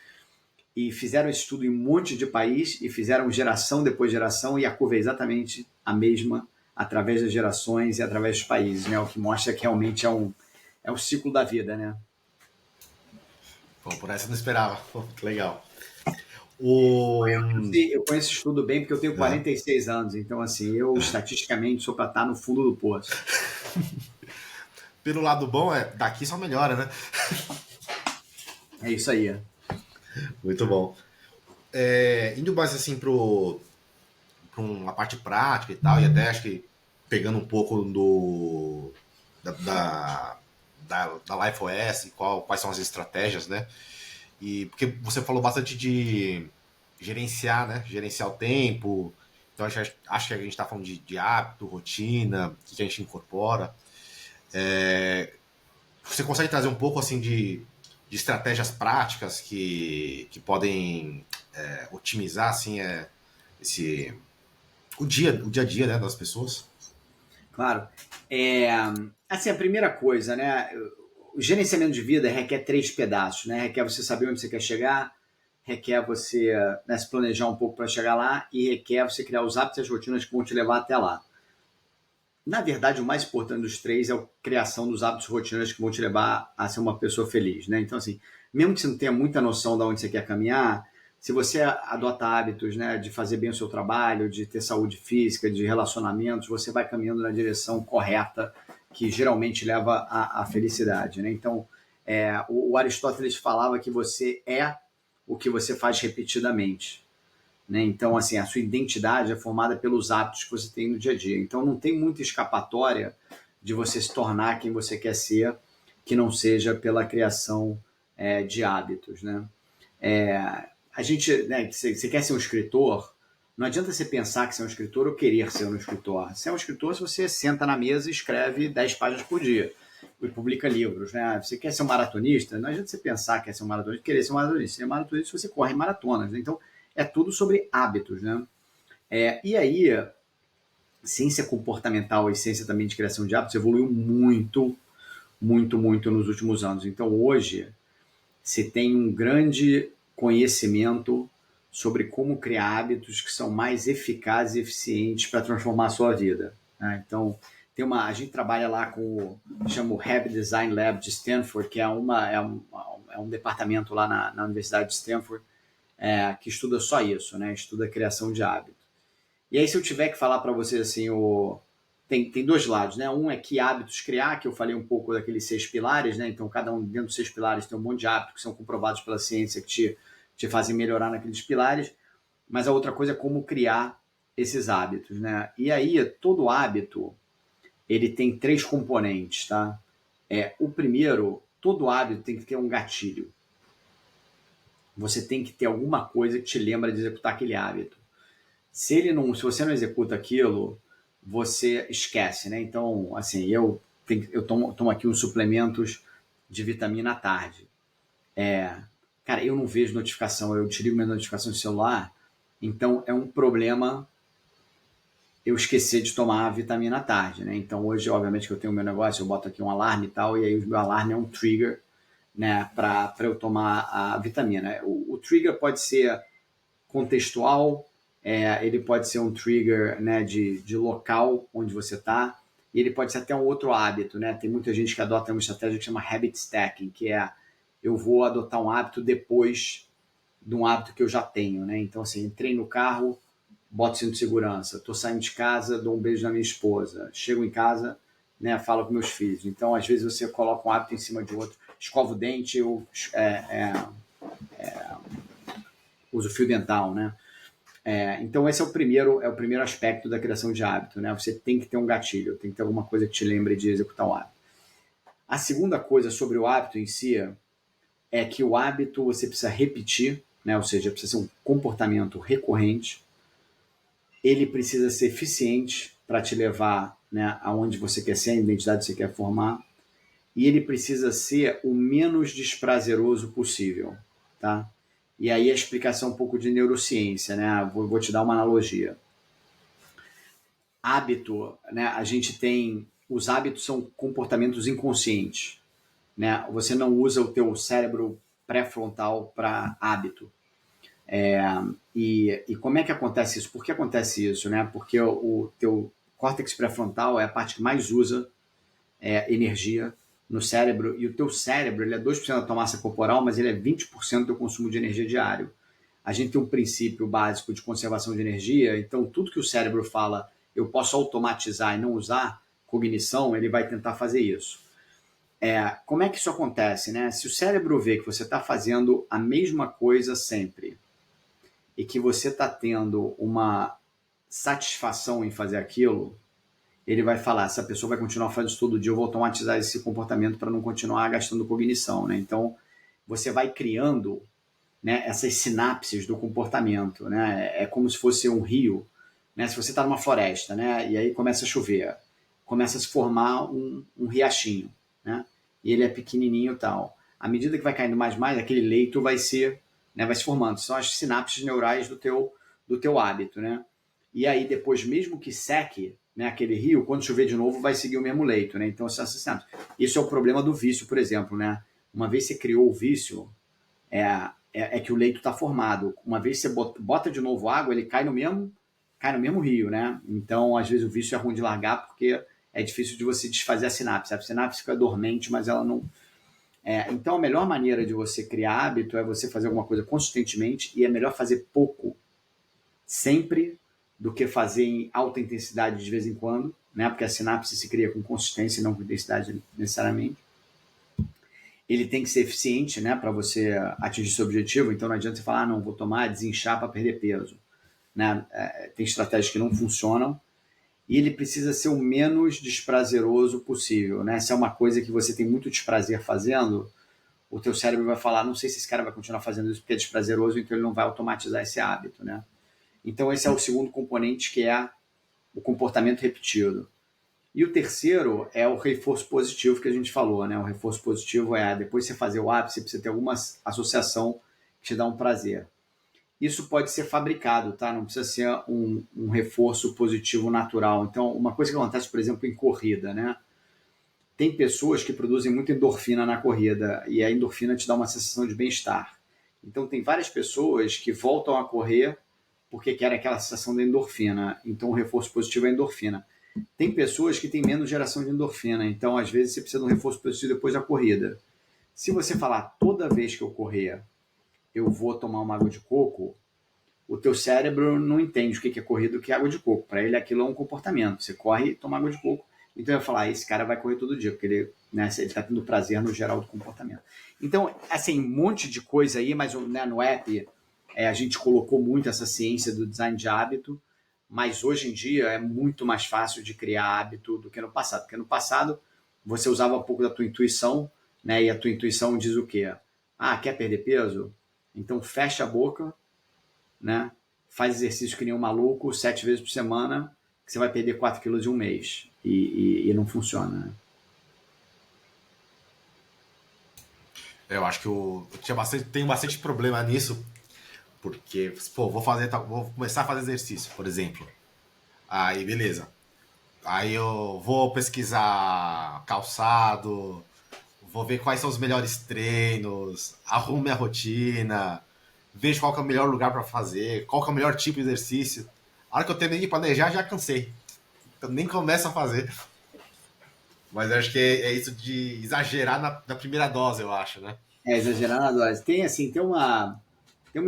E fizeram esse estudo em um monte de país, e fizeram geração depois de geração, e a curva é exatamente a mesma através das gerações e através dos países, né? O que mostra que realmente é o ciclo da vida, né? Bom, por essa eu não esperava. Pô, que legal. Eu conheço esse estudo bem porque eu tenho 46 anos, então assim, eu estatisticamente sou para estar no fundo do poço. Pelo lado bom, daqui só melhora, né? É isso aí. Muito bom. Indo mais assim para uma parte prática e tal, e até acho que pegando um pouco da LifeOS, quais são as estratégias, né? E porque você falou bastante de gerenciar, né? Gerenciar o tempo. Então acho que a gente está falando de hábito, rotina, o que a gente incorpora. Você consegue trazer um pouco assim de estratégias práticas que podem otimizar assim o dia a dia, né, das pessoas? Claro. Assim, a primeira coisa, né? O gerenciamento de vida requer 3 pedaços, né? Requer você saber onde você quer chegar, requer você, né, se planejar um pouco para chegar lá, e requer você criar os hábitos e as rotinas que vão te levar até lá. Na verdade, o mais importante dos 3 é a criação dos hábitos e rotinas que vão te levar a ser uma pessoa feliz, né? Então, assim, mesmo que você não tenha muita noção de onde você quer caminhar, se você adota hábitos, né, de fazer bem o seu trabalho, de ter saúde física, de relacionamentos, você vai caminhando na direção correta, que geralmente leva à felicidade, né? Então, o Aristóteles falava que você é o que você faz repetidamente, né? Então, assim, a sua identidade é formada pelos hábitos que você tem no dia a dia. Então, não tem muita escapatória de você se tornar quem você quer ser, que não seja pela criação de hábitos, né? A gente, né, você quer ser um escritor, não adianta você pensar que você é um escritor ou querer ser um escritor. Você é um escritor se você senta na mesa e escreve 10 páginas por dia e publica livros, né? Você quer ser um maratonista, não adianta você pensar que quer ser um maratonista, querer ser um maratonista. Você é maratonista se você corre maratonas, né? Então, é tudo sobre hábitos, né? E aí, ciência comportamental e ciência também de criação de hábitos evoluiu muito, muito, muito nos últimos anos. Então, hoje, se tem um grande conhecimento sobre como criar hábitos que são mais eficazes e eficientes para transformar a sua vida, né? Então, a gente trabalha lá com chama o Habit Design Lab de Stanford, que é um departamento lá na Universidade de Stanford, que estuda só isso, né? Estuda a criação de hábitos. E aí, se eu tiver que falar para vocês assim, tem dois lados, né? Um é que hábitos criar, que eu falei um pouco daqueles 6 pilares, né? Então, cada um dentro dos 6 pilares tem um monte de hábitos que são comprovados pela ciência que te fazem melhorar naqueles pilares. Mas a outra coisa é como criar esses hábitos, né? E aí, todo hábito, ele tem 3 componentes, tá? O primeiro, todo hábito tem que ter um gatilho. Você tem que ter alguma coisa que te lembra de executar aquele hábito. Se você não executa aquilo, você esquece, né? Então, assim, eu tomo aqui uns suplementos de vitamina à tarde. Cara, eu não vejo notificação, eu desligo minha notificação do celular, então é um problema eu esquecer de tomar a vitamina à tarde, né? Então, hoje, obviamente, que eu tenho o meu negócio, eu boto aqui um alarme e tal, e aí o meu alarme é um trigger, né, para eu tomar a vitamina. O trigger pode ser contextual, ele pode ser um trigger, né, de local onde você está, e ele pode ser até um outro hábito, né? Tem muita gente que adota uma estratégia que chama habit stacking, que eu vou adotar um hábito depois de um hábito que eu já tenho, né? Então, assim, entrei no carro, boto cinto de segurança, estou saindo de casa, dou um beijo na minha esposa, chego em casa, né, falo com meus filhos. Então, às vezes você coloca um hábito em cima de outro, escovo o dente, eu uso fio dental, né? Então, esse é o primeiro aspecto da criação de hábito, né? Você tem que ter um gatilho, tem que ter alguma coisa que te lembre de executar o hábito. A segunda coisa sobre o hábito em si é que o hábito você precisa repetir, né? Ou seja, precisa ser um comportamento recorrente. Ele precisa ser eficiente para te levar, né, aonde você quer ser, a identidade que você quer formar. E ele precisa ser o menos desprazeroso possível, tá? E aí a explicação um pouco de neurociência, né? Vou te dar uma analogia. Hábito, né? A gente tem... Os hábitos são comportamentos inconscientes, né? Você não usa o teu cérebro pré-frontal para hábito. E como é que acontece isso? Por que acontece isso, né? Porque o teu córtex pré-frontal é a parte que mais usa energia no cérebro, e o teu cérebro ele é 2% da tua massa corporal, mas ele é 20% do teu consumo de energia diário. A gente tem um princípio básico de conservação de energia, então tudo que o cérebro fala, eu posso automatizar e não usar cognição, ele vai tentar fazer isso. Como é que isso acontece, né? Se o cérebro vê que você está fazendo a mesma coisa sempre e que você está tendo uma satisfação em fazer aquilo, ele vai falar, essa pessoa vai continuar fazendo isso todo dia, eu vou automatizar esse comportamento para não continuar gastando cognição, né? Então, você vai criando, né, essas sinapses do comportamento, né? É como se fosse um rio, né? Se você está numa floresta, né, e aí começa a chover, começa a se formar um riachinho, né? E ele é pequenininho e tal. À medida que vai caindo mais, aquele leito vai se formando. São as sinapses neurais do teu hábito, né? E aí, depois, mesmo que seque, né, aquele rio, quando chover de novo, vai seguir o mesmo leito, né? Então, isso é o problema do vício, por exemplo, né? Uma vez que você criou o vício, que o leito está formado. Uma vez que você bota de novo água, ele cai no mesmo rio, né? Então, às vezes, o vício é ruim de largar porque é difícil de você desfazer a sinapse. A sinapse fica dormente, mas ela não... Então, a melhor maneira de você criar hábito é você fazer alguma coisa consistentemente, e é melhor fazer pouco sempre do que fazer em alta intensidade de vez em quando, né? Porque a sinapse se cria com consistência e não com intensidade necessariamente. Ele tem que ser eficiente, né, para você atingir seu objetivo. Então não adianta você falar, não, vou tomar desinchar para perder peso, né? Tem estratégias que não funcionam. e ele precisa ser o menos desprazeroso possível, né? Se é uma coisa que você tem muito desprazer fazendo, o teu cérebro vai falar, não sei se esse cara vai continuar fazendo isso porque é desprazeroso, então ele não vai automatizar esse hábito, né? Então esse é o segundo componente, que é o comportamento repetido. E o terceiro é o reforço positivo que a gente falou, né? O reforço positivo é, depois de você fazer o hábito, você precisa ter alguma associação que te dá um prazer. Isso pode ser fabricado, tá? Não precisa ser um reforço positivo natural. Então, uma coisa que acontece, por exemplo, em corrida, né? Tem pessoas que produzem muita endorfina na corrida e a endorfina te dá uma sensação de bem-estar. Então, tem várias pessoas que voltam a correr porque querem aquela sensação da endorfina. Então, o reforço positivo é a endorfina. Tem pessoas que têm menos geração de endorfina, então às vezes você precisa de um reforço positivo depois da corrida. Se você falar toda vez que eu correr, eu vou tomar uma água de coco, o teu cérebro não entende o que é corrida e o que é água de coco. Para ele aquilo é um comportamento. Você corre e toma água de coco. Então ele vai falar, esse cara vai correr todo dia, porque ele está tendo prazer no geral do comportamento. Então, assim, um monte de coisa aí, mas né, no app a gente colocou muito essa ciência do design de hábito, mas hoje em dia é muito mais fácil de criar hábito do que no passado. Porque no passado você usava um pouco da tua intuição, né? E a tua intuição diz o quê? Ah, quer perder peso? Então fecha a boca, né? Faz exercício que nem um maluco 7 vezes por semana, que você vai perder 4 quilos em um mês. E não funciona, né? Eu acho que eu tenho bastante problema nisso, porque, pô, vou começar a fazer exercício, por exemplo. Aí, beleza. Aí eu vou pesquisar calçado, vou ver quais são os melhores treinos, arrumo minha rotina, vejo qual que é o melhor lugar para fazer, qual que é o melhor tipo de exercício. A hora que eu terminei de planejar, já cansei. Então nem começo a fazer. Mas eu acho que é isso de exagerar na primeira dose, eu acho, né? É exagerar na dose. Tem assim, tem uma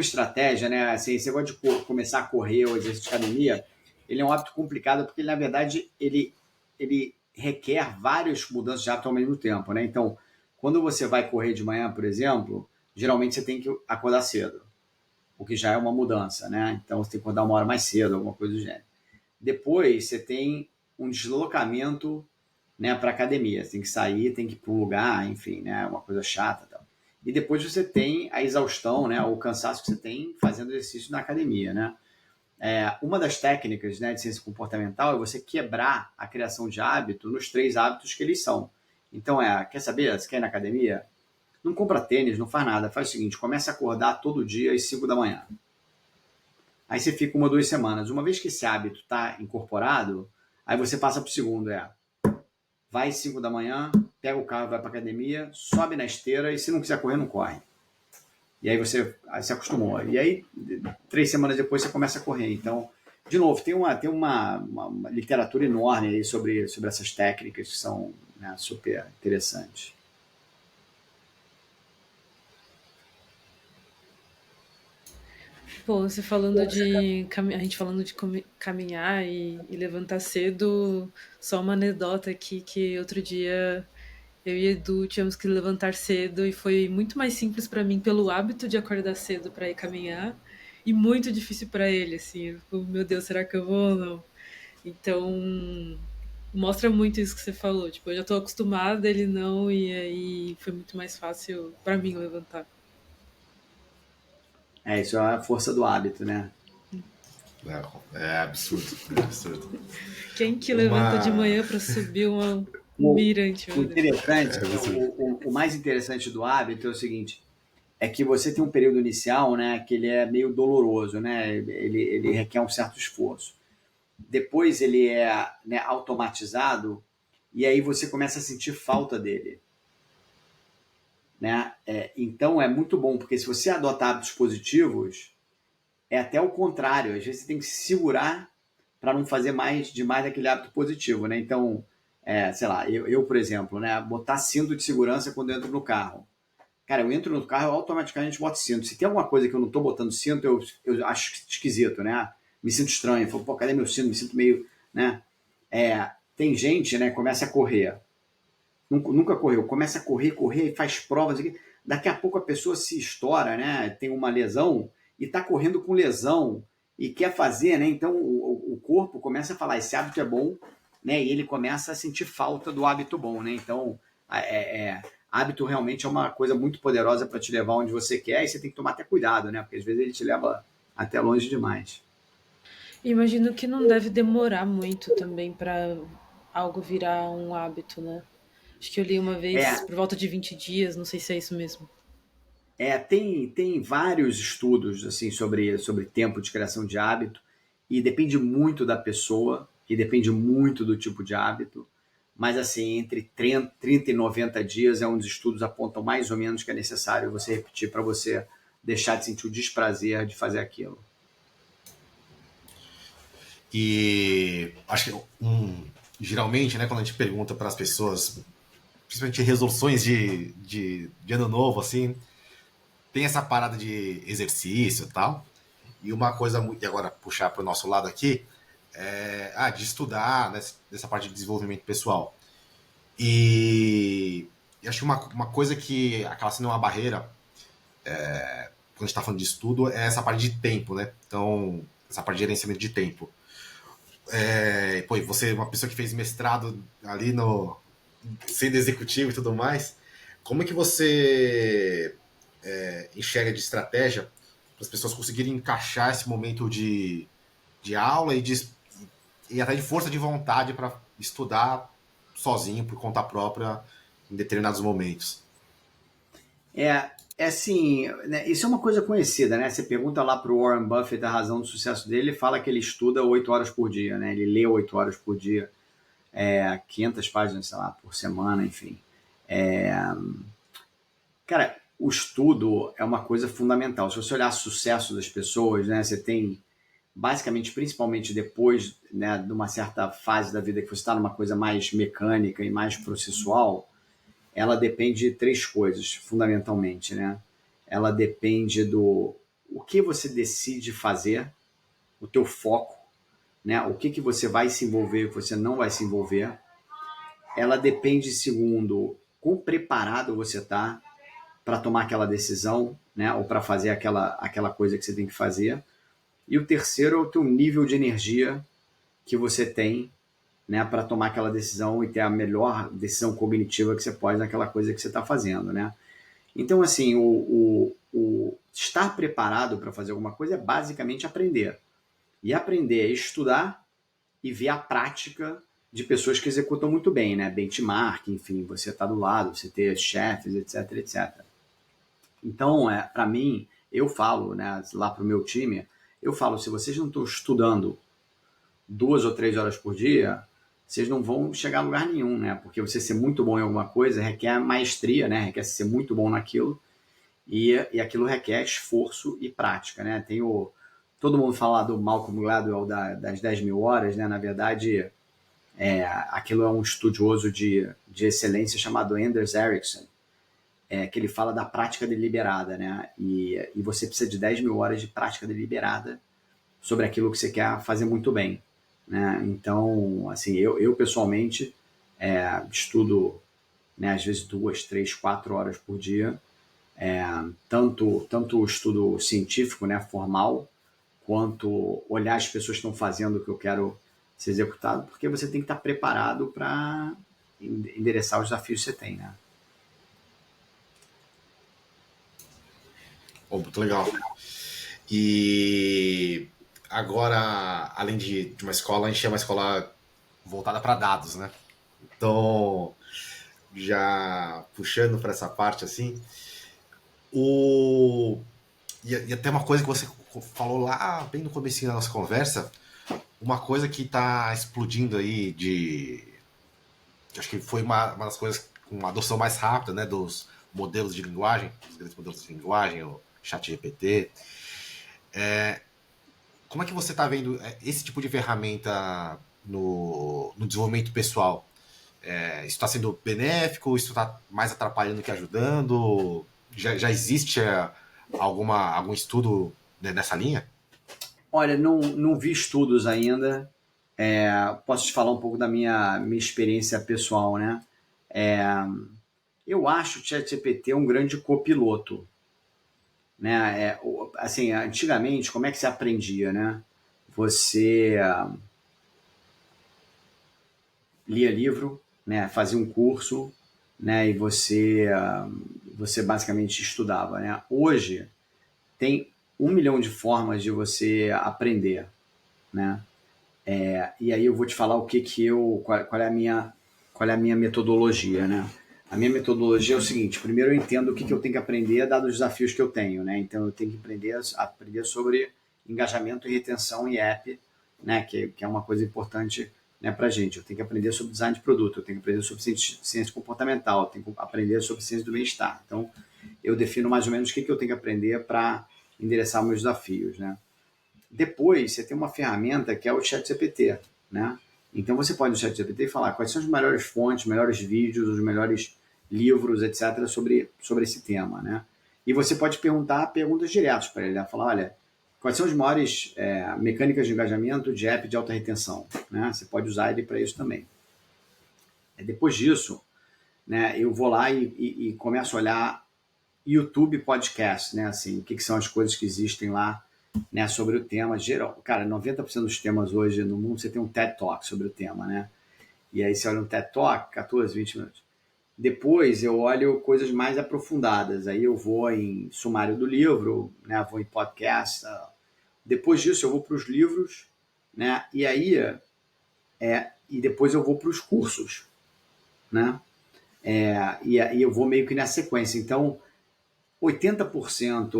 estratégia, né? Assim, você gosta de começar a correr ou exercício de academia, ele é um hábito complicado porque, na verdade, ele requer várias mudanças de hábito ao mesmo tempo, né? Então, quando você vai correr de manhã, por exemplo, geralmente você tem que acordar cedo, o que já é uma mudança, né? Então, você tem que acordar uma hora mais cedo, alguma coisa do gênero. Depois, você tem um deslocamento, né, para academia. Você tem que sair, tem que ir para um lugar, enfim, né? Uma coisa chata, tal. E depois você tem a exaustão, né? O cansaço que você tem fazendo exercício na academia, né? Uma das técnicas, né, de ciência comportamental é você quebrar a criação de hábito nos 3 hábitos que eles são. Então, quer saber? Você quer ir na academia? Não compra tênis, não faz nada. Faz o seguinte, começa a acordar todo dia às 5 da manhã. Aí você fica 1 ou 2 semanas. Uma vez que esse hábito está incorporado, aí você passa para o segundo, vai às 5 da manhã, pega o carro, vai para a academia, sobe na esteira e se não quiser correr, não corre. E aí você se acostumou. E aí, 3 semanas depois, você começa a correr. Então, de novo, tem uma literatura enorme aí sobre essas técnicas que são, né, super interessantes. Pô, você falando de a gente falando de caminhar e levantar cedo, só uma anedota aqui que outro dia eu e Edu tínhamos que levantar cedo e foi muito mais simples para mim pelo hábito de acordar cedo para ir caminhar e muito difícil para ele, assim, eu fico, meu Deus, será que eu vou ou não? Então, mostra muito isso que você falou, tipo, eu já tô acostumada, ele não, e aí foi muito mais fácil para mim levantar. Isso é a força do hábito, né? É absurdo, é absurdo. Quem que levanta de manhã para subir um mirante, O meu Deus? interessante, o mais interessante do hábito é o seguinte, é que você tem um período inicial, né, que ele é meio doloroso, né? Ele requer um certo esforço. Depois ele é, né, automatizado e aí você começa a sentir falta dele, né? Então é muito bom, porque se você adota hábitos positivos, é até o contrário. Às vezes você tem que se segurar para não fazer demais daquele hábito positivo, né? Então, sei lá, eu, por exemplo, né, botar cinto de segurança quando eu entro no carro. Cara, eu entro no carro, eu automaticamente boto cinto. Se tem alguma coisa que eu não tô botando cinto, eu acho esquisito, né? Me sinto estranho. Falo, pô, cadê meu cinto? Me sinto meio, né? Tem gente, né, começa a correr. Nunca correu. Começa a correr e faz provas. Daqui a pouco a pessoa se estoura, né? Tem uma lesão e tá correndo com lesão. e quer fazer, né? Então o corpo começa a falar, esse hábito é bom, né? E ele começa a sentir falta do hábito bom, né? Então, hábito realmente é uma coisa muito poderosa para te levar onde você quer, e você tem que tomar até cuidado, né? Porque às vezes ele te leva até longe demais. Imagino que não deve demorar muito também para algo virar um hábito, né? Acho que eu li uma vez É, por volta de 20 dias, não sei se é isso mesmo. tem vários estudos assim sobre tempo de criação de hábito, e depende muito da pessoa e depende muito do tipo de hábito, mas assim, entre 30 e 90 dias é onde os estudos apontam mais ou menos que é necessário você repetir para você deixar de sentir o desprazer de fazer aquilo. E acho que geralmente, né, quando a gente pergunta para as pessoas, principalmente resoluções de ano novo, assim, tem essa parada de exercício e tal. E uma coisa, e agora puxar para o nosso lado aqui, de estudar, né, dessa parte de desenvolvimento pessoal. E acho que uma coisa que acaba sendo uma barreira quando a gente está falando de estudo é essa parte de tempo, né? Então, essa parte de gerenciamento de tempo. Pô, você é uma pessoa que fez mestrado ali no sendo executivo e tudo mais, como é que você enxerga de estratégia para as pessoas conseguirem encaixar esse momento de aula e até de força de vontade para estudar sozinho, por conta própria, em determinados momentos? É assim, né, isso é uma coisa conhecida, né? Você pergunta lá para o Warren Buffett a razão do sucesso dele, ele fala que ele estuda 8 horas por dia, né? Ele lê 8 horas por dia, 500 páginas, sei lá, por semana, enfim. Cara, o estudo é uma coisa fundamental. Se você olhar o sucesso das pessoas, né? Você tem, basicamente, principalmente depois, né, de uma certa fase da vida que você está numa coisa mais mecânica e mais processual, ela depende de três coisas, fundamentalmente, né? Ela depende do o que você decide fazer, o teu foco, né? O que você vai se envolver, o que você não vai se envolver. Ela depende, segundo, quão preparado você está para tomar aquela decisão, né? Ou para fazer aquela coisa que você tem que fazer. E o terceiro é o teu nível de energia que você tem, né, para tomar aquela decisão e ter a melhor decisão cognitiva que você pode naquela coisa que você está fazendo, né? Então, assim, o estar preparado para fazer alguma coisa é basicamente aprender. E aprender é estudar e ver a prática de pessoas que executam muito bem, né? Benchmark, enfim, você está do lado, você ter chefes, etc, etc. Então, para mim, eu falo, né, lá para o meu time, eu falo, se vocês não estão estudando 2 ou 3 horas por dia, vocês não vão chegar a lugar nenhum, né? Porque você ser muito bom em alguma coisa requer maestria, né? Requer ser muito bom naquilo, e aquilo requer esforço e prática, né? Todo mundo fala do Malcolm Gladwell das 10 mil horas, né? Na verdade, aquilo é um estudioso de excelência chamado Anders Ericsson, que ele fala da prática deliberada, né? E você precisa de 10 mil horas de prática deliberada sobre aquilo que você quer fazer muito bem, né? Então, assim, eu pessoalmente estudo, né, às vezes 2, 3, 4 horas por dia, tanto o estudo científico, né, formal, quanto olhar as pessoas que estão fazendo o que eu quero ser executado, porque você tem que estar preparado para endereçar os desafios que você tem, né? Oh, muito legal. E agora, além de uma escola, a gente é uma escola voltada para dados, né? Então, já puxando para essa parte assim, o e até uma coisa que você falou lá bem no começo da nossa conversa, uma coisa que está explodindo aí acho que foi uma das coisas com uma adoção mais rápida, né, dos modelos de linguagem, os grandes modelos de linguagem, o chat GPT. Como é que você está vendo esse tipo de ferramenta no desenvolvimento pessoal? Isso está sendo benéfico? Isso está mais atrapalhando que ajudando? Já existe algum estudo nessa linha? Olha, não vi estudos ainda. Posso te falar um pouco da minha experiência pessoal, né? Eu acho o ChatGPT um grande copiloto, né? Assim, antigamente, como é que se aprendia, né? Você lia livro, né? Fazia um curso, né? E você basicamente estudava, né? Hoje tem 1 milhão de formas de você aprender, né? E aí eu vou te falar qual é a minha metodologia, né? A minha metodologia é o seguinte: primeiro eu entendo o que eu tenho que aprender dado os desafios que eu tenho, né? Então eu tenho que aprender sobre engajamento e retenção em app, né? Que é uma coisa importante, né, para gente. Eu tenho que aprender sobre design de produto, eu tenho que aprender sobre ciência comportamental, eu tenho que aprender sobre ciência do bem-estar. Então eu defino mais ou menos o que eu tenho que aprender para endereçar meus desafios, né? Depois, você tem uma ferramenta que é o ChatGPT, né? Então, você pode no ChatGPT falar quais são as melhores fontes, os melhores vídeos, os melhores livros, etc., sobre esse tema, né? E você pode perguntar perguntas diretas para ele, né? Falar, olha, quais são as maiores mecânicas de engajamento de app de alta retenção, né? Você pode usar ele para isso também. Depois disso, né, eu vou lá e começo a olhar YouTube Podcast, né? Assim, o que são as coisas que existem lá, né, sobre o tema geral. Cara, 90% dos temas hoje no mundo, você tem um TED Talk sobre o tema, né? E aí você olha um TED Talk, 14, 20 minutos. Depois eu olho coisas mais aprofundadas. Aí eu vou em sumário do livro, né? Vou em podcast. Depois disso eu vou para os livros, né? E aí e depois eu vou para os cursos, né? E aí eu vou meio que na sequência. Então, 80%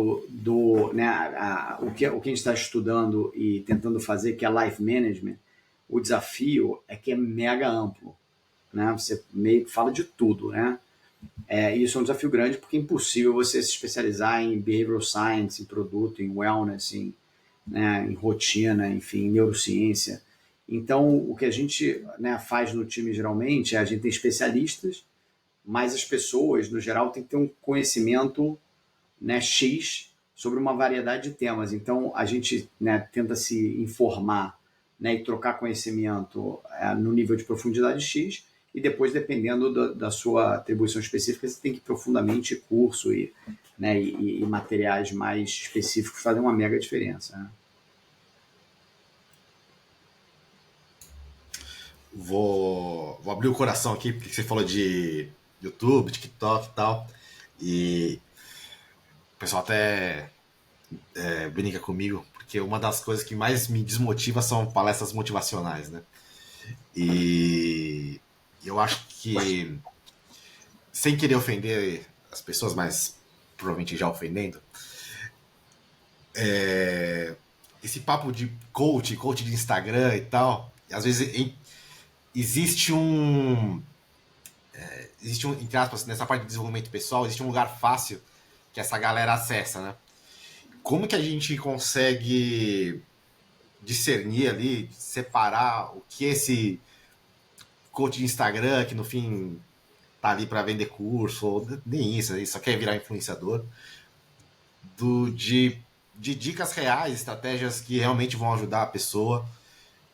o que a gente está estudando e tentando fazer, que é life management, o desafio é que é mega amplo, né? Você meio que fala de tudo, né? Isso é um desafio grande porque é impossível você se especializar em behavioral science, em produto, em wellness, né, em rotina, enfim, em neurociência. Então, o que a gente, né, faz no time geralmente é a gente tem especialistas, mas as pessoas, no geral, têm que ter um conhecimento, né, X sobre uma variedade de temas. Então, a gente, né, tenta se informar, né, e trocar conhecimento no nível de profundidade X, e depois, dependendo da sua atribuição específica, você tem que ir profundamente curso né, e materiais mais específicos fazem uma mega diferença, né? Vou abrir o coração aqui, porque você falou de YouTube, TikTok e tal. E o pessoal até brinca comigo, porque uma das coisas que mais me desmotiva são palestras motivacionais, né? E eu acho que, sem querer ofender as pessoas, mas provavelmente já ofendendo, esse papo de coach de Instagram e tal, às vezes existe entre aspas, nessa parte de desenvolvimento pessoal, existe um lugar fácil que essa galera acessa, né? Como que a gente consegue discernir ali, separar o que é esse coach de Instagram, que no fim tá ali para vender curso, ou nem isso, ele só quer virar influenciador, de dicas reais, estratégias que realmente vão ajudar a pessoa.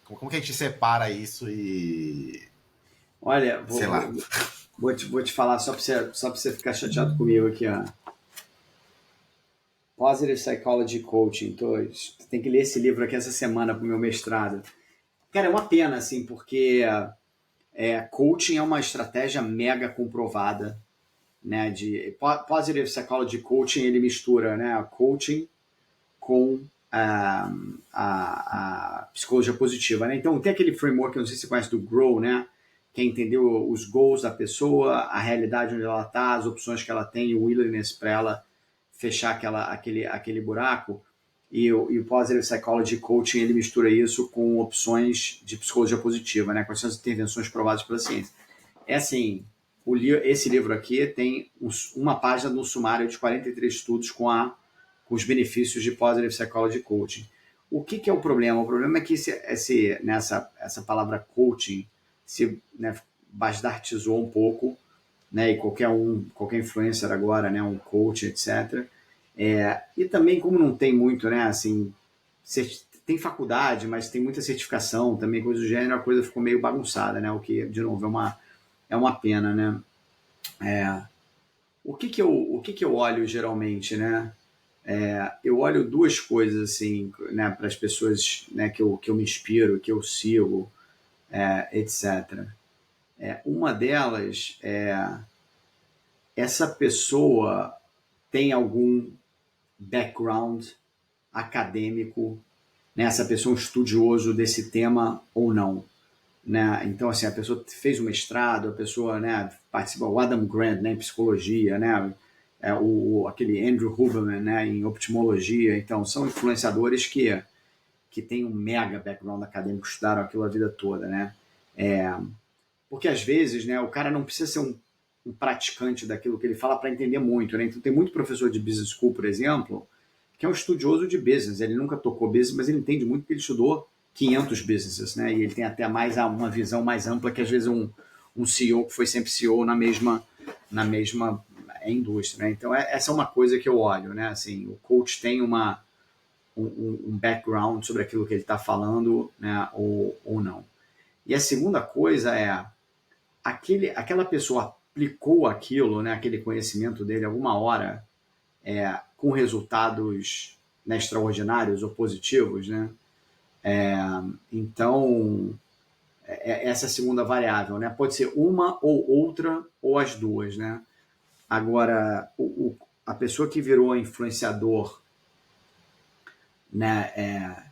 Como que a gente separa isso e... Olha, sei lá. vou te falar só para você ficar chateado comigo aqui, ó. Positive Psychology Coaching. Tem que ler esse livro aqui essa semana para o meu mestrado. Cara, é uma pena, assim, porque coaching é uma estratégia mega comprovada, né? Positive Psychology Coaching, ele mistura, né, coaching com a psicologia positiva, né? Então, tem aquele framework, eu não sei se você conhece, do Grow, né? Que é entender os goals da pessoa, a realidade onde ela está, as opções que ela tem, o willingness para ela fechar aquele buraco. E o Positive Psychology Coaching, ele mistura isso com opções de psicologia positiva, né? Quais são as intervenções provadas pela ciência. Assim, esse livro aqui tem uma página no sumário de 43 estudos com os benefícios de Positive Psychology Coaching. O que é o problema? O problema é que essa palavra coaching se, né, bastartizou um pouco, né, e qualquer influencer agora, né, um coach, etc. E também, como não tem muito, né, assim, tem faculdade, mas tem muita certificação, também coisa do gênero, a coisa ficou meio bagunçada, né, o que, de novo, é uma pena, né. O que eu olho geralmente, né? Eu olho duas coisas assim, né, para as pessoas, né, que eu me inspiro, que eu sigo, etc. Uma delas é essa pessoa tem algum background acadêmico, né? Essa pessoa é um estudioso desse tema ou não, né? Então, assim, a pessoa fez um mestrado, a pessoa, né, participa, o Adam Grant, né, em psicologia, né, aquele Andrew Huberman, né, em optimologia. Então, são influenciadores que têm um mega background acadêmico, estudaram aquilo a vida toda, né? É, porque às vezes, né, o cara não precisa ser um praticante daquilo que ele fala para entender muito, né? Então tem muito professor de business school, por exemplo, que é um estudioso de business. Ele nunca tocou business, mas ele entende muito porque ele estudou 500 businesses, né? E ele tem até mais uma visão mais ampla que às vezes um CEO que foi sempre CEO na mesma indústria, né? Então essa é uma coisa que eu olho, né? Assim, o coach tem um background sobre aquilo que ele está falando, né? Ou não. E a segunda coisa é aquela pessoa aplicou aquilo, né, aquele conhecimento dele alguma hora, com resultados, né, extraordinários ou positivos, né? Então, essa é a segunda variável, né? Pode ser uma ou outra ou as duas, né? Agora, a pessoa que virou influenciador, né,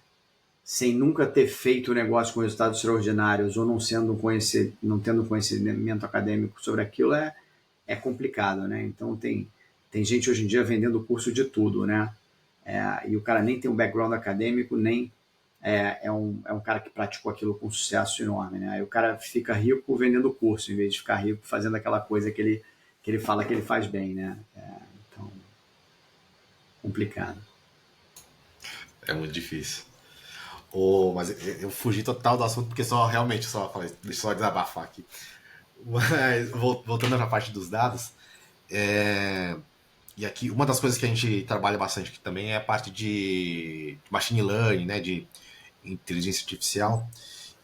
sem nunca ter feito negócio com resultados extraordinários ou não tendo conhecimento acadêmico sobre aquilo, é complicado, né? Então tem gente hoje em dia vendendo curso de tudo, né? E o cara nem tem um background acadêmico, nem é um cara que praticou aquilo com sucesso enorme, né? Aí o cara fica rico vendendo curso, em vez de ficar rico fazendo aquela coisa que ele fala que ele faz bem, né? Então, complicado. É muito difícil. Mas eu fugi total do assunto porque realmente só falei, deixa eu só desabafar aqui. Mas voltando para a parte dos dados, e aqui uma das coisas que a gente trabalha bastante aqui também é a parte de machine learning, né, de inteligência artificial.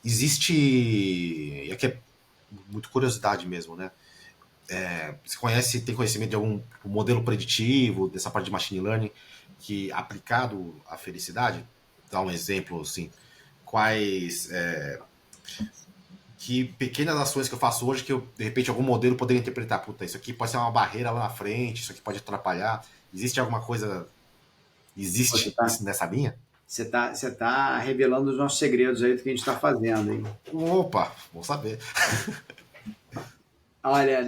Existe, e aqui é muito curiosidade mesmo, né? Você tem conhecimento de algum modelo preditivo dessa parte de machine learning que aplicado à felicidade? Dá um exemplo assim, quais que pequenas ações que eu faço hoje que eu, de repente algum modelo poderia interpretar, puta, isso aqui pode ser uma barreira lá na frente, isso aqui pode atrapalhar. Existe alguma coisa, Você existe tá, isso nessa linha? você tá revelando os nossos segredos aí do que a gente está fazendo, hein? Opa, vou saber. Olha,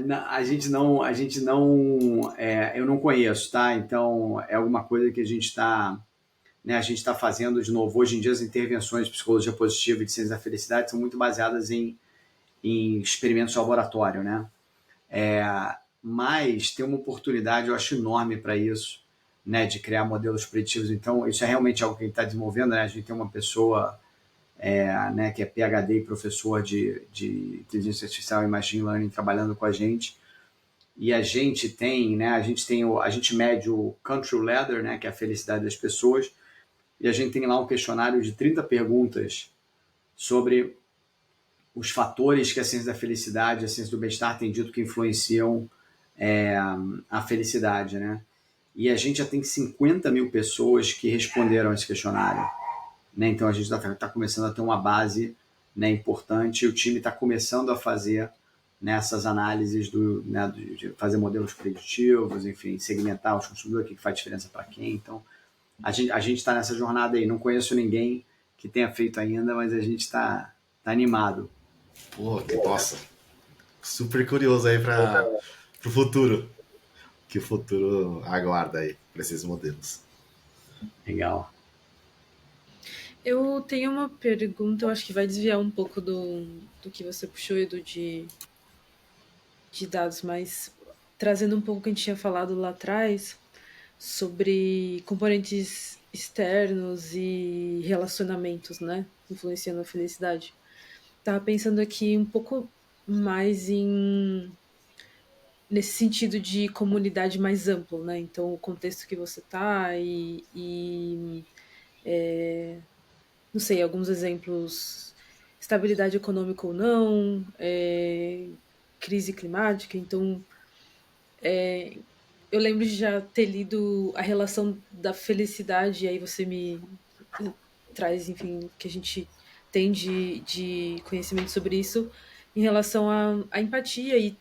eu não conheço, tá? Então é alguma coisa que a gente está fazendo de novo. Hoje em dia as intervenções de psicologia positiva e de ciência da felicidade são muito baseadas em experimentos de laboratório, né? Mas tem uma oportunidade, eu acho, enorme para isso, né? De criar modelos preditivos. Então isso é realmente algo que a gente está desenvolvendo, né? A gente tem uma pessoa né, que é PhD e professor de inteligência artificial e machine learning trabalhando com a gente. E a gente tem, né, a gente mede o Control Ladder, né, que é a felicidade das pessoas, e a gente tem lá um questionário de 30 perguntas sobre os fatores que a ciência da felicidade, a ciência do bem-estar tem dito que influenciam é, a felicidade, né? E a gente já tem 50 mil pessoas que responderam esse questionário, né? Então a gente está começando a ter uma base, né, importante, e o time está começando a fazer nessas análises né, de fazer modelos preditivos, enfim, segmentar os consumidores, o que faz diferença para quem. Então a gente está nessa jornada aí. Não conheço ninguém que tenha feito ainda, mas a gente está animado. Pô, que nossa, super curioso aí para o futuro. Que o futuro aguarda aí para esses modelos. Legal. Eu tenho uma pergunta, eu acho que vai desviar um pouco do que você puxou, Edu, de dados, mas trazendo um pouco o que a gente tinha falado lá atrás sobre componentes externos e relacionamentos, né? Influenciando a felicidade. Tava pensando aqui um pouco mais nesse sentido de comunidade mais amplo, né? Então, o contexto que você tá não sei, alguns exemplos, estabilidade econômica ou não, crise climática. Então, eu lembro de já ter lido a relação da felicidade, e aí você me traz, enfim, que a gente tem de conhecimento sobre isso, em relação à empatia e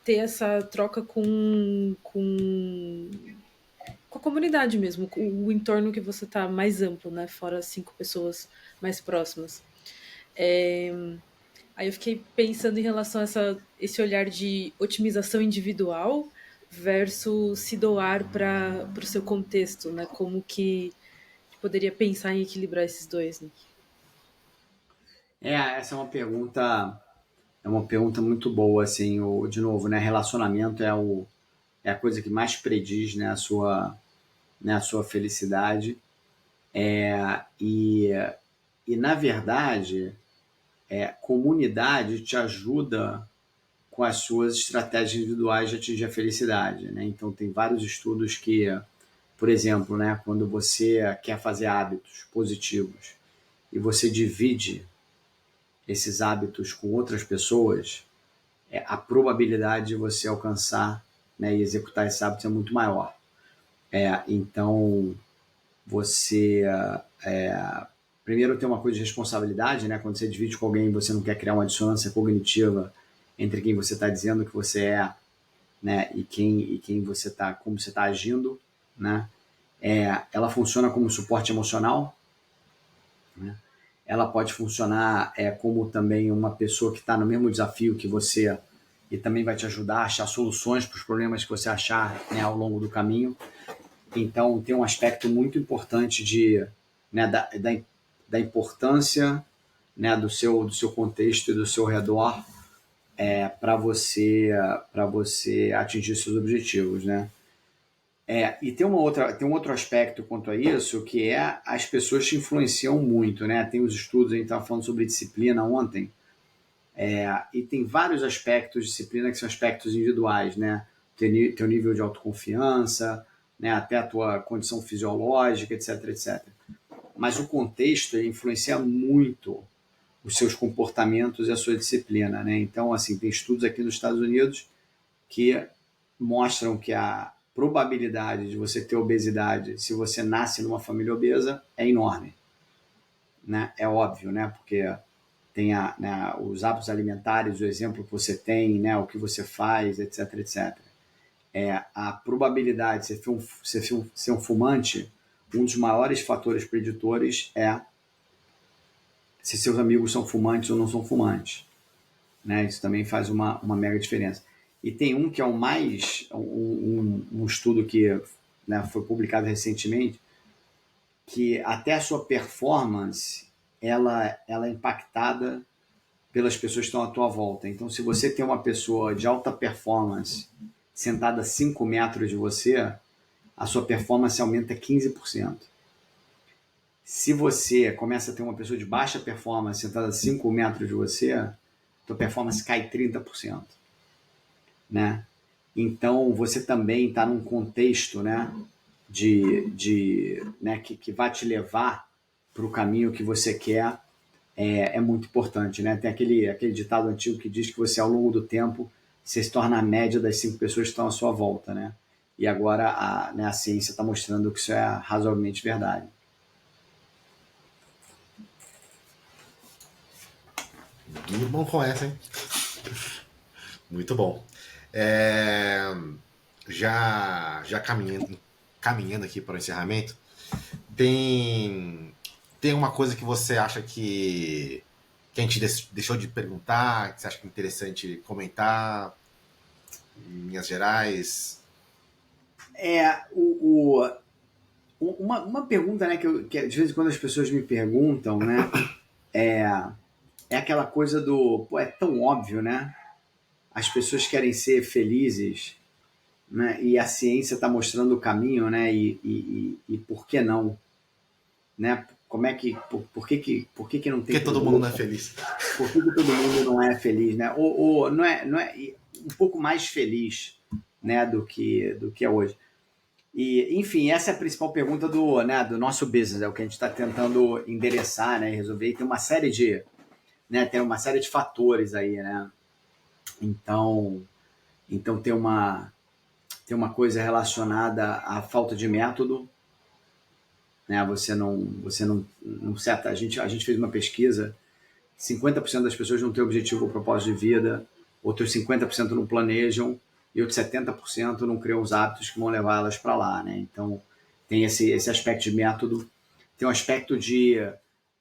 ter essa troca com a comunidade mesmo, com o entorno que você tá mais amplo, né? Fora 5 pessoas mais próximas. Aí eu fiquei pensando em relação a esse olhar de otimização individual versus se doar para o seu contexto, né? Como que poderia pensar em equilibrar esses dois, né? Essa é uma pergunta muito boa, assim, de novo, né, relacionamento é a coisa que mais prediz, né, a sua felicidade, e, e na verdade, comunidade te ajuda com as suas estratégias individuais de atingir a felicidade, né? Então tem vários estudos que, por exemplo, né, quando você quer fazer hábitos positivos e você divide esses hábitos com outras pessoas, a probabilidade de você alcançar, né, e executar esses hábitos é muito maior. Então você primeiro tem uma coisa de responsabilidade, né? Quando você divide com alguém, você não quer criar uma dissonância cognitiva entre quem você está dizendo que você é, né? E quem você está, como você está agindo, né? Ela funciona como suporte emocional, né? Ela pode funcionar como também uma pessoa que está no mesmo desafio que você e também vai te ajudar a achar soluções para os problemas que você achar, né, ao longo do caminho. Então tem um aspecto muito importante né, da importância, né, do seu contexto e do seu redor para você atingir seus objetivos, né? E tem um outro aspecto quanto a isso, que é as pessoas te influenciam muito, né? Tem os estudos, a gente estava falando sobre disciplina ontem, e tem vários aspectos de disciplina que são aspectos individuais, né? Teu nível de autoconfiança, né? Até a tua condição fisiológica, etc, etc. Mas o contexto ele influencia muito os seus comportamentos e a sua disciplina, né? Então, assim, tem estudos aqui nos Estados Unidos que mostram que a probabilidade de você ter obesidade se você nasce numa família obesa é enorme, né? É óbvio, né? Porque tem né, os hábitos alimentares, o exemplo que você tem, né? O que você faz, etc, etc. A probabilidade de você ser um fumante, um dos maiores fatores preditores é se seus amigos são fumantes ou não são fumantes, né? Isso também faz uma mega diferença. E tem um que é um estudo que, né, foi publicado recentemente, que até a sua performance ela é impactada pelas pessoas que estão à tua volta. Então, se você tem uma pessoa de alta performance sentada a 5 metros de você, a sua performance aumenta 15%. Se você começa a ter uma pessoa de baixa performance sentada a 5 metros de você, a tua performance cai 30%. Né? Então, você também está num contexto, né, né, que vai te levar para o caminho que você quer, é muito importante. Né? Tem aquele ditado antigo que diz que você, ao longo do tempo, você se torna a média das 5 pessoas que estão à sua volta. Né? E agora né, a ciência está mostrando que isso é razoavelmente verdade. Que bom com essa, hein? Muito bom. Já caminhando aqui para o encerramento, tem uma coisa que você acha que a gente deixou de perguntar, que você acha que é interessante comentar, em linhas gerais? Uma pergunta, né, que de vez em quando as pessoas me perguntam, né, é aquela coisa é tão óbvio, né? As pessoas querem ser felizes, né? E a ciência está mostrando o caminho, né? E por que não, né? Como é que por que não tem? Porque todo mundo não é feliz. Por que todo mundo não é feliz, né? Ou não é um pouco mais feliz, né? Do que é hoje. E, enfim, essa é a principal pergunta do nosso business, é o que a gente está tentando endereçar, né? E resolver. E tem uma série de fatores aí, né? Então tem tem uma coisa relacionada à falta de método, né? Você não seta. A gente fez uma pesquisa, 50% das pessoas não têm objetivo ou propósito de vida, outros 50% não planejam e outros 70% não criam os hábitos que vão levar elas para lá, né? Então, tem esse aspecto de método, tem um aspecto de...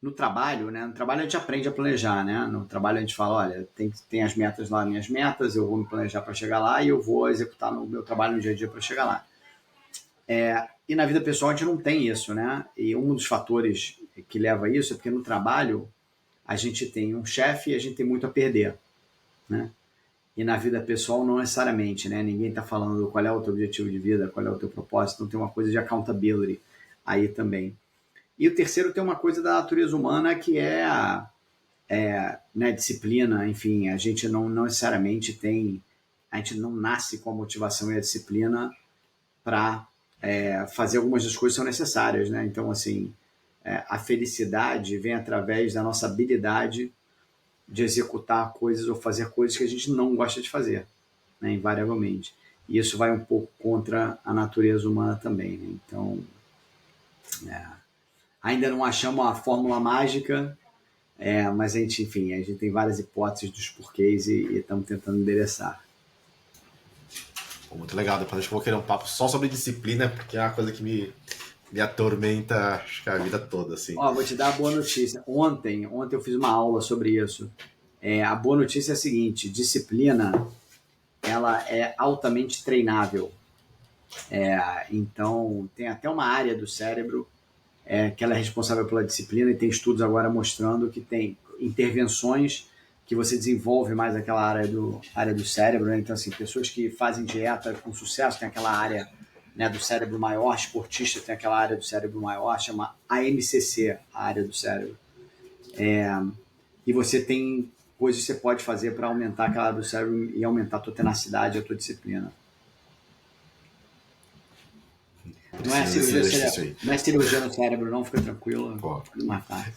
No trabalho, né? No trabalho a gente aprende a planejar, né? No trabalho a gente fala, olha, tem as metas lá, minhas metas, eu vou me planejar para chegar lá e eu vou executar no meu trabalho no dia a dia para chegar lá. E na vida pessoal a gente não tem isso, né? E um dos fatores que leva a isso é porque no trabalho a gente tem um chefe e a gente tem muito a perder, né? E na vida pessoal não necessariamente, né? Ninguém está falando qual é o teu objetivo de vida, qual é o teu propósito, então tem uma coisa de accountability aí também. E o terceiro tem uma coisa da natureza humana que né, disciplina, enfim, a gente não necessariamente tem, a gente não nasce com a motivação e a disciplina para fazer algumas das coisas que são necessárias, né? Então, assim, a felicidade vem através da nossa habilidade de executar coisas ou fazer coisas que a gente não gosta de fazer, né, invariavelmente. E isso vai um pouco contra a natureza humana também, né? Então, ainda não achamos a fórmula mágica, mas a gente tem várias hipóteses dos porquês e estamos tentando endereçar. Muito legal, depois acho que eu vou querer um papo só sobre disciplina, porque é uma coisa que me atormenta, acho que a vida toda, assim. Vou te dar a boa notícia. Ontem eu fiz uma aula sobre isso. A boa notícia é a seguinte: disciplina, ela é altamente treinável. Então, tem até uma área do cérebro que ela é responsável pela disciplina, e tem estudos agora mostrando que tem intervenções que você desenvolve mais aquela área do cérebro, né? Então, assim, pessoas que fazem dieta com sucesso têm aquela área, né, do cérebro maior, esportistas têm aquela área do cérebro maior, chama AMCC, a área do cérebro. E você tem coisas que você pode fazer para aumentar aquela área do cérebro e aumentar a tua tenacidade, a tua disciplina. Não é cirurgia no cérebro, não, fica tranquilo. Pô, pode matar.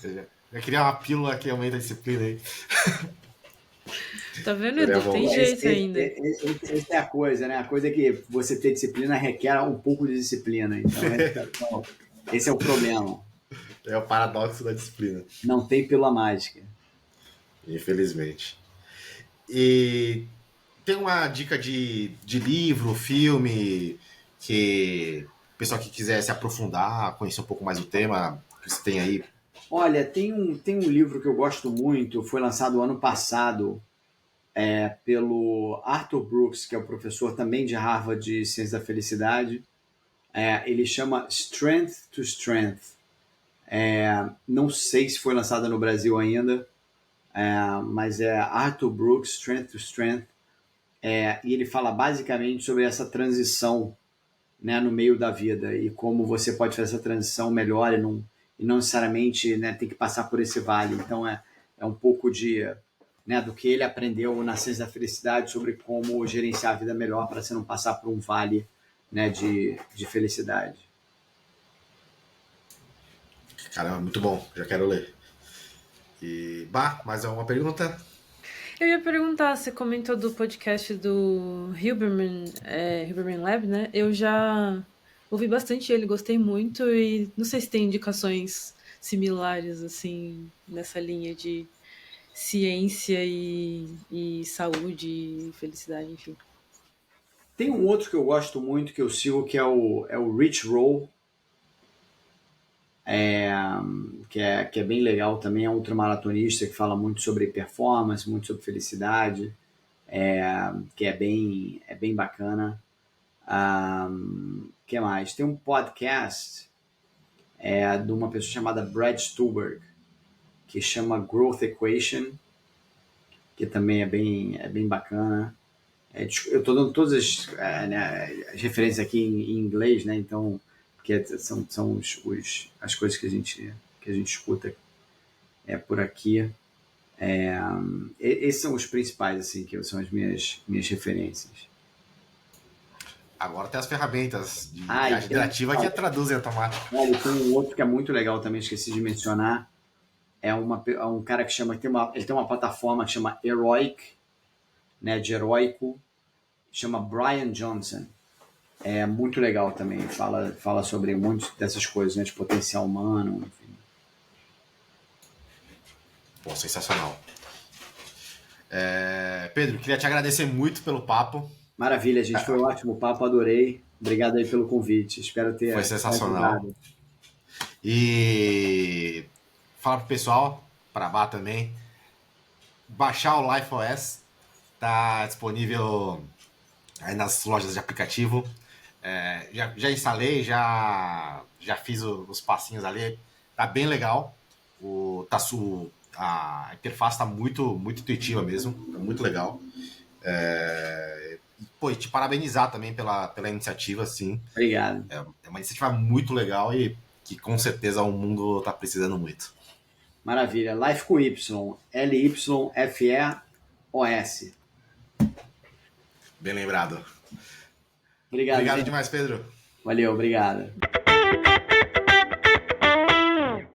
Eu queria uma pílula que aumenta a disciplina aí. Tá vendo, Edu? Tem jeito ainda. Essa é a coisa, né? A coisa é que você ter disciplina requer um pouco de disciplina. Então, esse é o problema. É o paradoxo da disciplina. Não tem pílula mágica. Infelizmente. E tem uma dica de livro, filme, que o pessoal que quiser se aprofundar, conhecer um pouco mais o tema, que você tem aí? Olha, tem um livro que eu gosto muito, foi lançado ano passado pelo Arthur Brooks, que é o professor também de Harvard de Ciência da Felicidade. Ele chama Strength to Strength. Não sei se foi lançado no Brasil ainda, mas é Arthur Brooks, Strength to Strength. E ele fala basicamente sobre essa transição, né, no meio da vida e como você pode fazer essa transição melhor e não necessariamente, né, tem que passar por esse vale. Então é um pouco né, do que ele aprendeu na Ciência da Felicidade sobre como gerenciar a vida melhor para você não passar por um vale, né, de felicidade. Caramba, muito bom, já quero ler. E, mais alguma pergunta? Eu ia perguntar, você comentou do podcast do Huberman Lab, né? Eu já ouvi bastante ele, gostei muito, e não sei se tem indicações similares, assim, nessa linha de ciência e saúde e felicidade, enfim. Tem um outro que eu gosto muito, que eu sigo, que é o Rich Roll, que é bem legal também. É um ultramaratonista que fala muito sobre performance, muito sobre felicidade, que é bem bacana. Que mais? Tem um podcast de uma pessoa chamada Brad Stulberg, que chama Growth Equation, que também é bem bacana. Eu estou dando todas as referências aqui em inglês, né? Então, que são as coisas que a gente escuta por aqui. Esses são os principais, assim, que são as minhas referências. Agora tem as ferramentas de viagem interativa que traduzem automático. Olha, tem um outro que é muito legal também, esqueci de mencionar. É um cara que ele tem uma plataforma que chama Heroic, né, de heróico, chama Brian Johnson. é muito legal também. Fala sobre muitas dessas coisas, né? De potencial humano, enfim. Pô, sensacional. Pedro, queria te agradecer muito pelo papo. Maravilha, gente. Foi um ótimo papo, adorei. Obrigado aí pelo convite. Espero Foi ter sensacional. ajudado. E fala pro pessoal, para Bá também, baixar o LifeOS. Tá disponível aí nas lojas de aplicativo. Já instalei, já fiz os passinhos ali. Tá bem legal. A interface tá muito intuitiva mesmo. Tá muito legal. E te parabenizar também pela iniciativa, assim. Obrigado. É uma iniciativa muito legal e que com certeza o mundo tá precisando muito. Maravilha. Life com Y. Lyfeos. Bem lembrado. Obrigado, Obrigado gente. demais, Pedro. Valeu, obrigado.